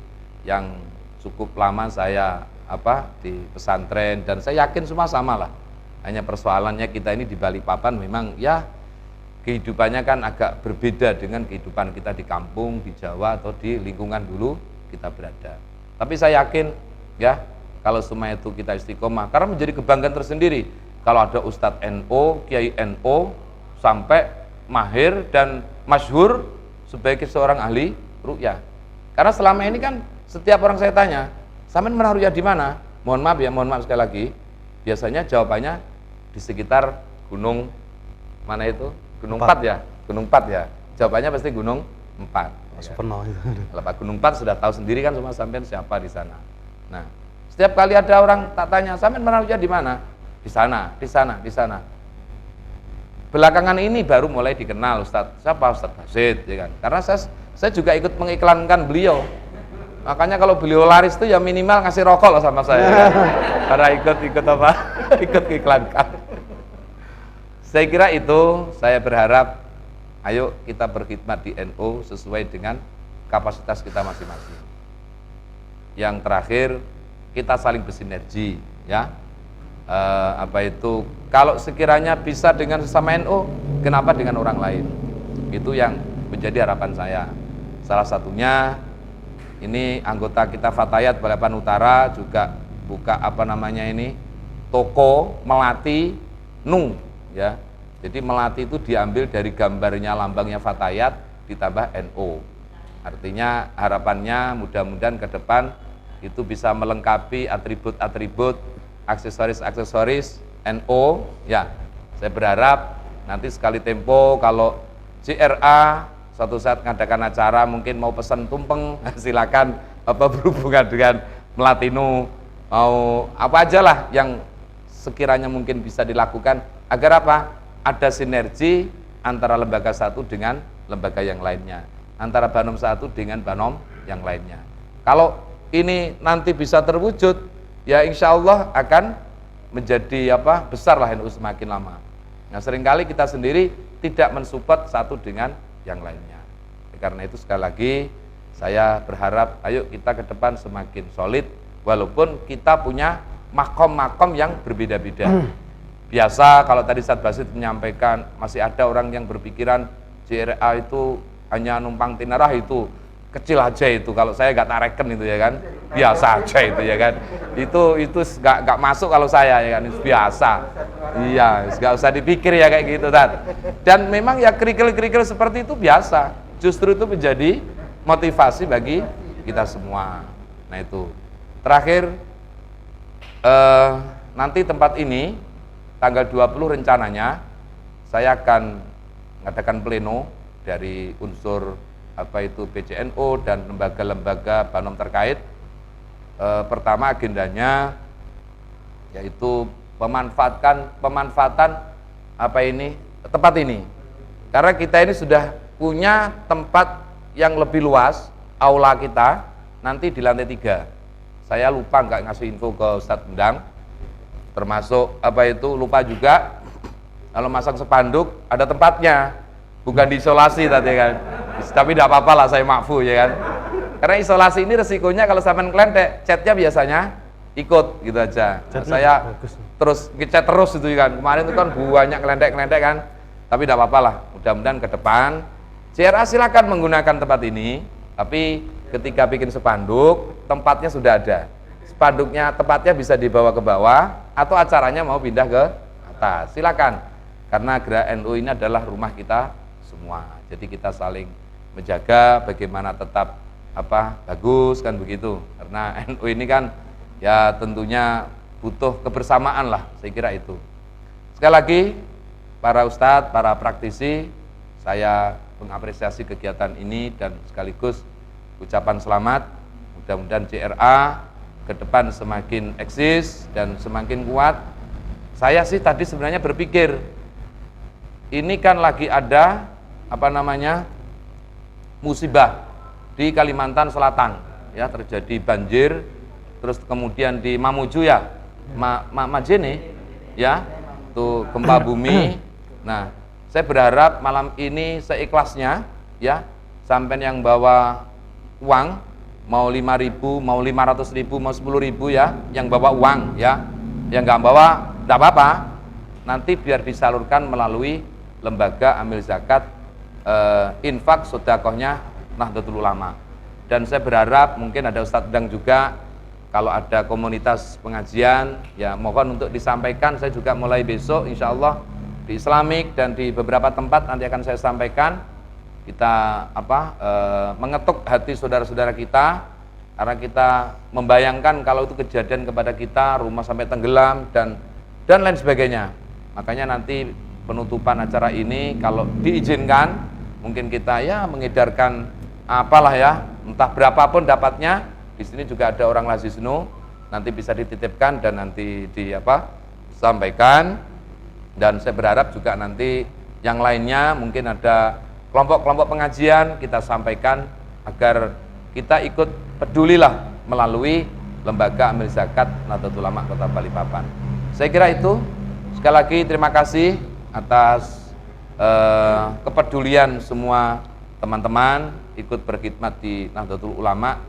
yang cukup lama saya di pesantren, dan saya yakin semua sama lah. Hanya persoalannya kita ini di Balikpapan memang ya kehidupannya kan agak berbeda dengan kehidupan kita di kampung, di Jawa atau di lingkungan dulu kita berada. Tapi saya yakin ya kalau semua itu kita istiqomah, karena menjadi kebanggaan tersendiri kalau ada Ustadz NO, Kiai NO sampai mahir dan masyhur sebagai seorang ahli ruqyah. Karena selama ini kan setiap orang saya tanya, sampean pernah ruqyah di mana? Mohon maaf sekali lagi, biasanya jawabannya di sekitar gunung mana itu? Gunung 4 ya? Gunung 4 ya. Jawabannya pasti Gunung 4. Superno itu. Kalau Pak Gunung 4 sudah tahu sendiri kan semua sampean siapa di sana. Nah, setiap kali ada orang tak tanya, sampean pernah ruqyah di mana? Di sana. Belakangan ini baru mulai dikenal Ustadz Basit, ya kan? Karena saya juga ikut mengiklankan beliau. Makanya kalau beliau laris itu ya minimal ngasih rokok loh sama saya. Kan? Karena ikut iklankan. Saya kira itu, saya berharap ayo kita berkhidmat di NU sesuai dengan kapasitas kita masing-masing. Yang terakhir, kita saling bersinergi, ya. Kalau sekiranya bisa dengan sesama NU, kenapa dengan orang lain? Itu yang menjadi harapan saya Salah satunya ini anggota kita Fatayat Balikpapan Utara juga buka toko melati nu ya. Jadi melati itu diambil dari gambarnya lambangnya Fatayat ditambah NO. Artinya harapannya mudah-mudahan ke depan itu bisa melengkapi atribut-atribut, aksesoris-aksesoris NO ya. Saya berharap nanti sekali tempo kalau JRA suatu saat mengadakan acara mungkin mau pesan tumpeng silakan berhubungan dengan Melatinu, mau apa aja lah yang sekiranya mungkin bisa dilakukan agar apa? Ada sinergi antara lembaga satu dengan lembaga yang lainnya, antara Banom satu dengan Banom yang lainnya. Kalau ini nanti bisa terwujud, ya insya Allah akan menjadi besar lah NU semakin lama. Nah seringkali kita sendiri tidak mensupport satu dengan yang lainnya. Karena itu sekali lagi saya berharap ayo kita ke depan semakin solid, walaupun kita punya makom-makom yang berbeda-beda. Biasa kalau tadi Ustadz Basit menyampaikan masih ada orang yang berpikiran JRA itu hanya numpang tinarah, itu kecil aja itu, kalau saya nggak tareken itu ya kan, biasa aja itu ya kan, itu nggak masuk kalau saya ya kan, itu biasa, iya nggak usah dipikir ya kayak gitu dan memang ya kerikil-kerikil seperti itu biasa, justru itu menjadi motivasi bagi kita semua. Nah itu terakhir nanti tempat ini tanggal 20 rencananya saya akan mengadakan pleno dari unsur PCNO dan lembaga-lembaga Banom terkait. Pertama agendanya yaitu pemanfaatan tempat ini, karena kita ini sudah punya tempat yang lebih luas, aula kita nanti di lantai 3. Saya lupa nggak ngasih info ke Ustadz Endang, termasuk lupa juga kalau masang spanduk ada tempatnya, bukan diisolasi tadi kan, tapi tidak apa-apa lah, saya maafu ya kan, karena isolasi ini resikonya kalau sampean kelentek, catnya biasanya ikut gitu aja. Nah, saya terus ngecat terus itu kan, kemarin itu kan banyak kelentek kan, tapi tidak apa-apa lah, mudah-mudahan ke depan JRA silakan menggunakan tempat ini, tapi ketika bikin spanduk tempatnya sudah ada, spanduknya tempatnya bisa dibawa ke bawah atau acaranya mau pindah ke atas silakan, karena Gerak NU ini adalah rumah kita semua, jadi kita saling menjaga bagaimana tetap bagus kan begitu, karena NU ini kan ya tentunya butuh kebersamaan lah, saya kira itu. Sekali lagi para ustadz, para praktisi, saya mengapresiasi kegiatan ini dan sekaligus ucapan selamat, mudah-mudahan JRA ke depan semakin eksis dan semakin kuat. Saya sih tadi sebenarnya berpikir ini kan lagi ada musibah di Kalimantan Selatan ya, terjadi banjir, terus kemudian di Mamuju ya, Majene ya, tuh gempa bumi. Nah, saya berharap malam ini seikhlasnya ya, sampai yang bawa uang mau 5.000, mau 500.000, mau 10.000 ya, yang bawa uang ya, yang nggak bawa tidak apa-apa, nanti biar disalurkan melalui lembaga amil zakat infak sodakohnya Nahdlatul Ulama. Dan saya berharap mungkin ada Ustadz Dang juga, kalau ada komunitas pengajian ya mohon untuk disampaikan. Saya juga mulai besok insya Allah di Islamik dan di beberapa tempat nanti akan saya sampaikan, kita mengetuk hati saudara-saudara kita, karena kita membayangkan kalau itu kejadian kepada kita, rumah sampai tenggelam dan lain sebagainya. Makanya nanti penutupan acara ini kalau diizinkan mungkin kita ya mengedarkan apalah ya, entah berapapun dapatnya. Di sini juga ada orang Lazisnu, nanti bisa dititipkan dan nanti sampaikan. Dan saya berharap juga nanti yang lainnya mungkin ada kelompok-kelompok pengajian kita sampaikan agar kita ikut pedulilah melalui lembaga amil zakat Nahdlatul Ulama Kota Balikpapan. Saya kira itu. Sekali lagi terima kasih atas kepedulian semua teman-teman ikut berkhidmat di Nahdlatul Ulama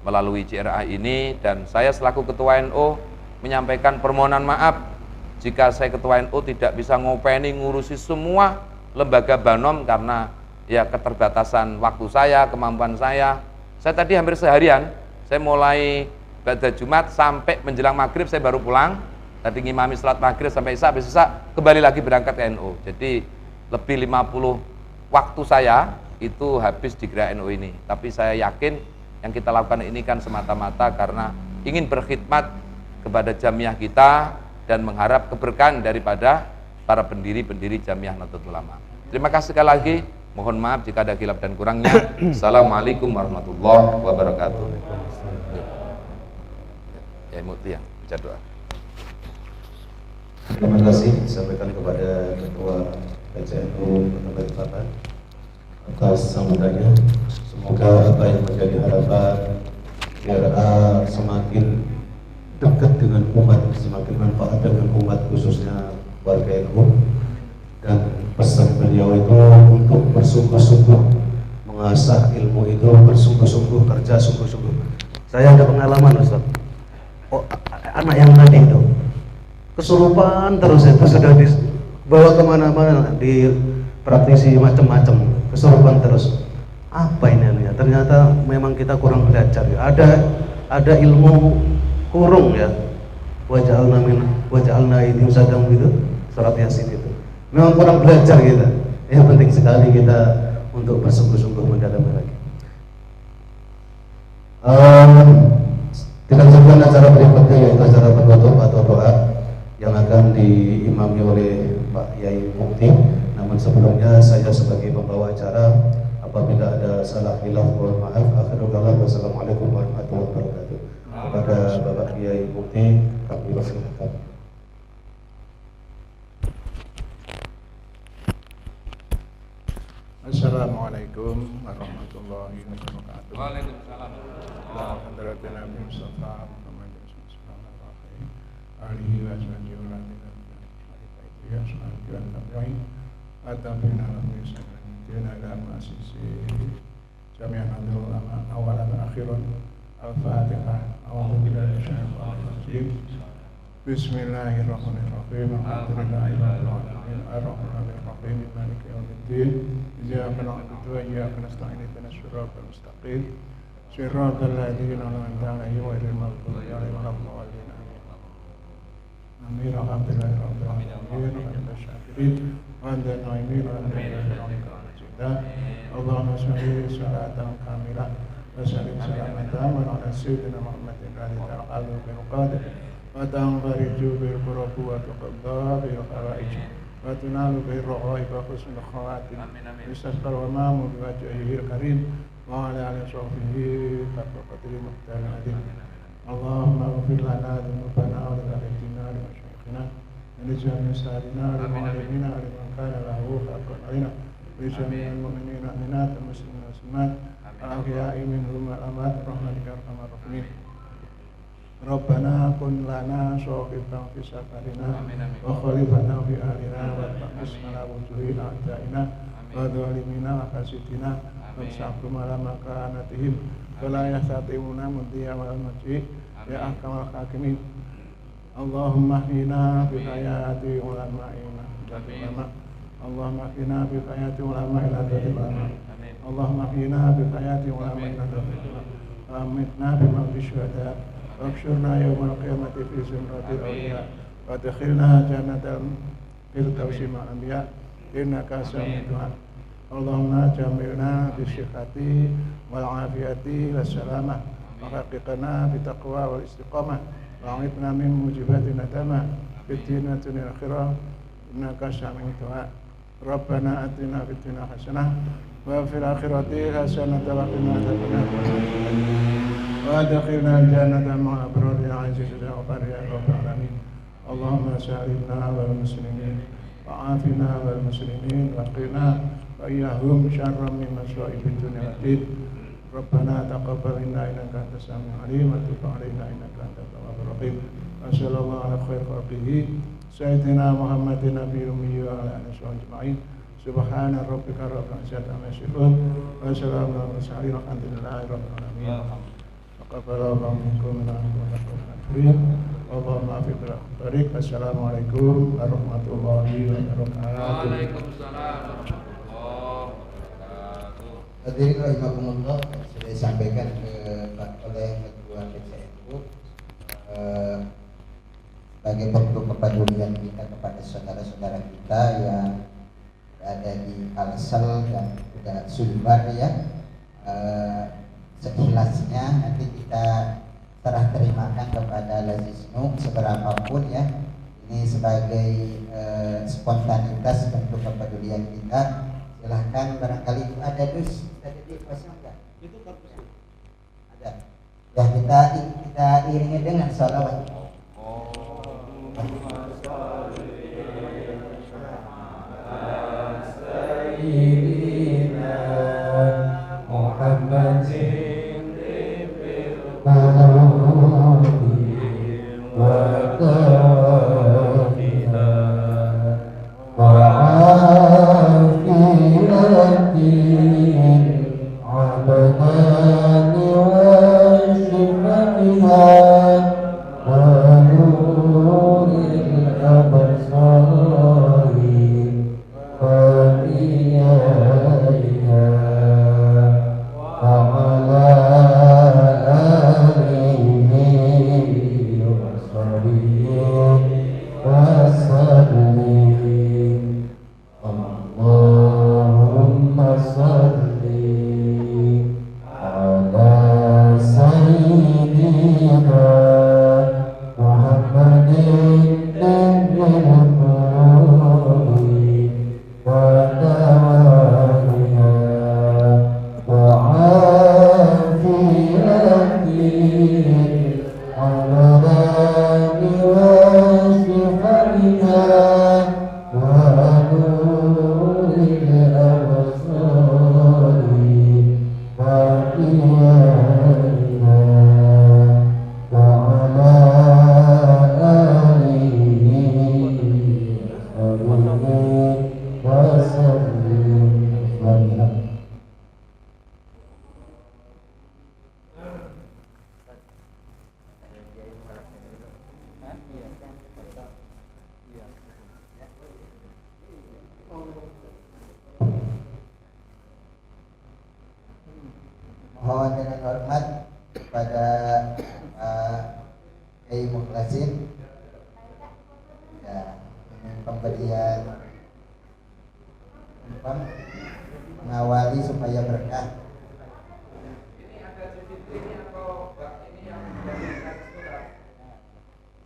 melalui JRA ini, dan saya selaku Ketua NU menyampaikan permohonan maaf jika saya Ketua NU tidak bisa ngopeni ngurusi semua lembaga Banom, karena ya keterbatasan waktu saya, kemampuan saya. Saya tadi hampir seharian, saya mulai pada Jumat sampai menjelang maghrib saya baru pulang. Tadi ngimami sholat maghrib sampai isya, habis isya kembali lagi berangkat ke NU. Jadi lebih 50 waktu saya itu habis di Gerak NU ini. Tapi saya yakin yang kita lakukan ini kan semata-mata karena ingin berkhidmat kepada jamiah kita dan mengharap keberkahan daripada para pendiri-pendiri Jamiah Nahdlatul Ulama. Terima kasih sekali lagi. Mohon maaf jika ada khilaf dan kurangnya. Assalamualaikum warahmatullahi wabarakatuh. Ya, Mukti yang baca doa. Terima kasih disampaikan kepada Ketua PCNU Kota Balikpapan atas sambutannya. Semoga apa yang menjadi harapan biar semakin dekat dengan umat, semakin manfaat dengan umat khususnya warga NU, dan pesan beliau itu untuk bersungguh-sungguh mengasah ilmu itu, bersungguh-sungguh kerja sungguh-sungguh. Saya ada pengalaman Ustaz. Anak yang tadi itu kesurupan terus, itu sudah dibawa kemana-mana, dipraktisi macam-macam, kesurupan terus. Apa ini ya? Ternyata memang kita kurang belajar ya. Ada ilmu kurung ya. Waja'alna idim sadang gitu, surat Yasin itu. Memang kurang belajar kita. Ya penting sekali kita untuk bersungguh-sungguh mendalami lagi. Kita lanjutkan acara berikutnya, yaitu acara penutup atau doa yang akan diimami oleh Pak Yai Mukti. Namun sebelumnya saya sebagai pembawa acara, apabila ada salah khilaf mohon maaf. Akhirul kalam, wassalamualaikum warahmatullahi wabarakatuh. Kepada Bapak Yai Mukti kami persilakan. Assalamualaikum warahmatullahi wabarakatuh. Waalaikumsalam. Alhamdulillah Nabi Mustafa Muhammad sallallahu alaihi wasallam. Ya subhanallahi wa bihamdihi. Atabina wa sallallahu ala muassisi Jamiah Nahdlatul Ulama awalan wa akhiran. Al-Fatihah. A'udzu billahi minasyaitonir rajim. Bismillahirrahmanirrahim. Alhamdulillahirabbil alamin. Ar-rahmanir rahim. Maliki yaumiddin. Iyyaka na'budu wa iyyaka nasta'in. Ihdinas siratal mustaqim. Siratal ladzina an'amta 'alaihim ghairil maghdubi 'alaihim waladdallin. Amin. Alhamdulillahirabbil alamin. Wasyakirin wa an-na'imin wa an-na'imin. Allahumma shalli salatan kamilah wa sallim salaman taman ala sayyidina Muhammadin alladhi ta'alu bil qadir wa tanfariju bil qurbi wa tuqadda bil khawaij wa tunalu bil raghaib wa husnul khawatim. Bismillah wa ma'mu bi wajhihil karim wa ala alihi wa sahbihi taqaddil muhtarin adim. Allahumma ighfir lana dhunubana wa liwalidina wa limashayikhina wa li jami'i ustadina wa mu'allimina wa liman kana lahu haqqun 'alaina wa li jami'il mu'minina wal mu'minat wal muslimina wal muslimat al-ahya'i minhum wal amwat rahmatika ya arhamar rahimin. Rabbana kun lana shaqiban fi safarina wa khalifana fi ahlina wa taqisna wujuhil a'da'ina wa dhalimina wa fasidina wa sa'kum ala makanatihim wa la yastati'una mudhiya wa al-majid ya ahkamul hakimin. Allahumma hdina bi hayati ulama'ina ulama. Allahumma hdina bi hayati ulama'ina ulama. Allahumma hdina bi hayati ulama'ina ulama. Amitna bi mawti syuhada. Wakshurna yawmal qiyamati fi zumratil awliya wa adkhilna jannatal firdausi ma'al anbiya innaka sami'ud du'a. Allahumma jamilna bi sihhati wal afiyati was salamah wa haqiqna bi taqwa wal istiqamah wa a'idna min mujibati nadama fid dunya wal akhirah innaka sami'ud du'a. Rabbana atina fid dunya hasanah wa fil akhirati hasanah wa qina adzabannar. وادخلنا الجنة مع أبرار العزيز الغفار يا رب العالمين. اللهم سالمنا والمسلمين وعافنا والمسلمين وقنا وإياهم شر من مصائب الدنيا والدين. ربنا تقبل منا إنك أنت السميع العليم وتب علينا إنك أنت التواب الرحيم. وصلى الله على خير خلقه سيدنا محمد النبي الأمي وعلى آله وصحبه أجمعين. سبحان ربك رب العزة عما يصفون وسلام على المرسلين والحمد لله رب العالمين. Assalamualaikum warahmatullahi wabarakatuh. Waalaikumsalam warahmatullahi wabarakatuh. Hadirin rahimakumullah, sudah disampaikan oleh Ketua PCNU sebagai bentuk kepedulian kita kepada saudara-saudara kita yang ada di Kalsel dan juga Sulbar ya. Seikhlasnya nanti kita serah terimakan kepada Lazisnu seberapapun ya. Ini sebagai spontanitas bentuk kepedulian kita. Silahkan barangkali itu ada tadi kosong enggak? Itu kartu ada. Ya kita iringi dengan sholawat. Mohon dengan hormat kepada Kiai Mukhlasin ya, ini pemberian mengawali supaya berkah. Ini ada CCTV atau ini yang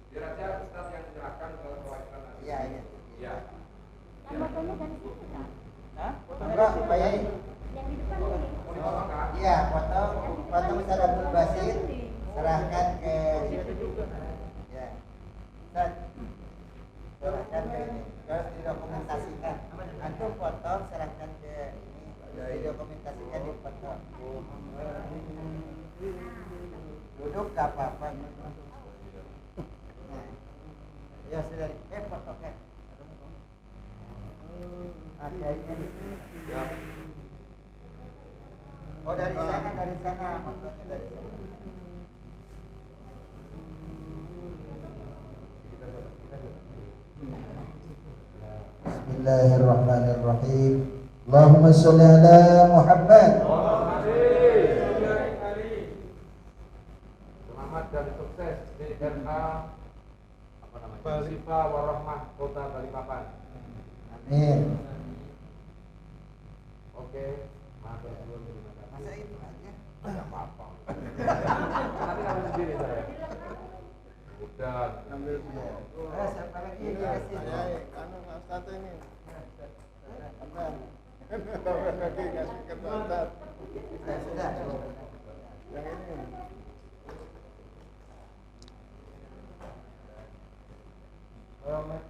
biar aja Ustaz yang menyerahkan ke perwakilan nanti. Iya, iya. Iya. Yang fotonya dari sini kan? Hah? Enggak, supaya Yang di depan ini. iya, foto Ustaz Abdul Basit serahkan ke ya. Ustaz, serahkan ke ini. Terus didokumentasikan. Antum foto serahkan ke ini, didokumentasikan di foto. Duduk gak apa-apa. Nah, ya sudah, foto kan. Ada ini. Ya. Oh dari sana, fotonya dari sana. Bismillahirrahmanirrahim. Allahumma sholli ala Muhammad. Selamat dan sukses DRA Balifa Warahmah Kota Balikpapan. Amin. Oke, matur nuwun terima kasih. Masa itu aja? Tidak apa-apa. Nanti kamu sendiri saya. Udah. Ambil semua. Siapa lagi ini kasih? Anu Ustaz ini. Apa? Lagi kasih ke Ustaz. Sudah. Yang ini. Mas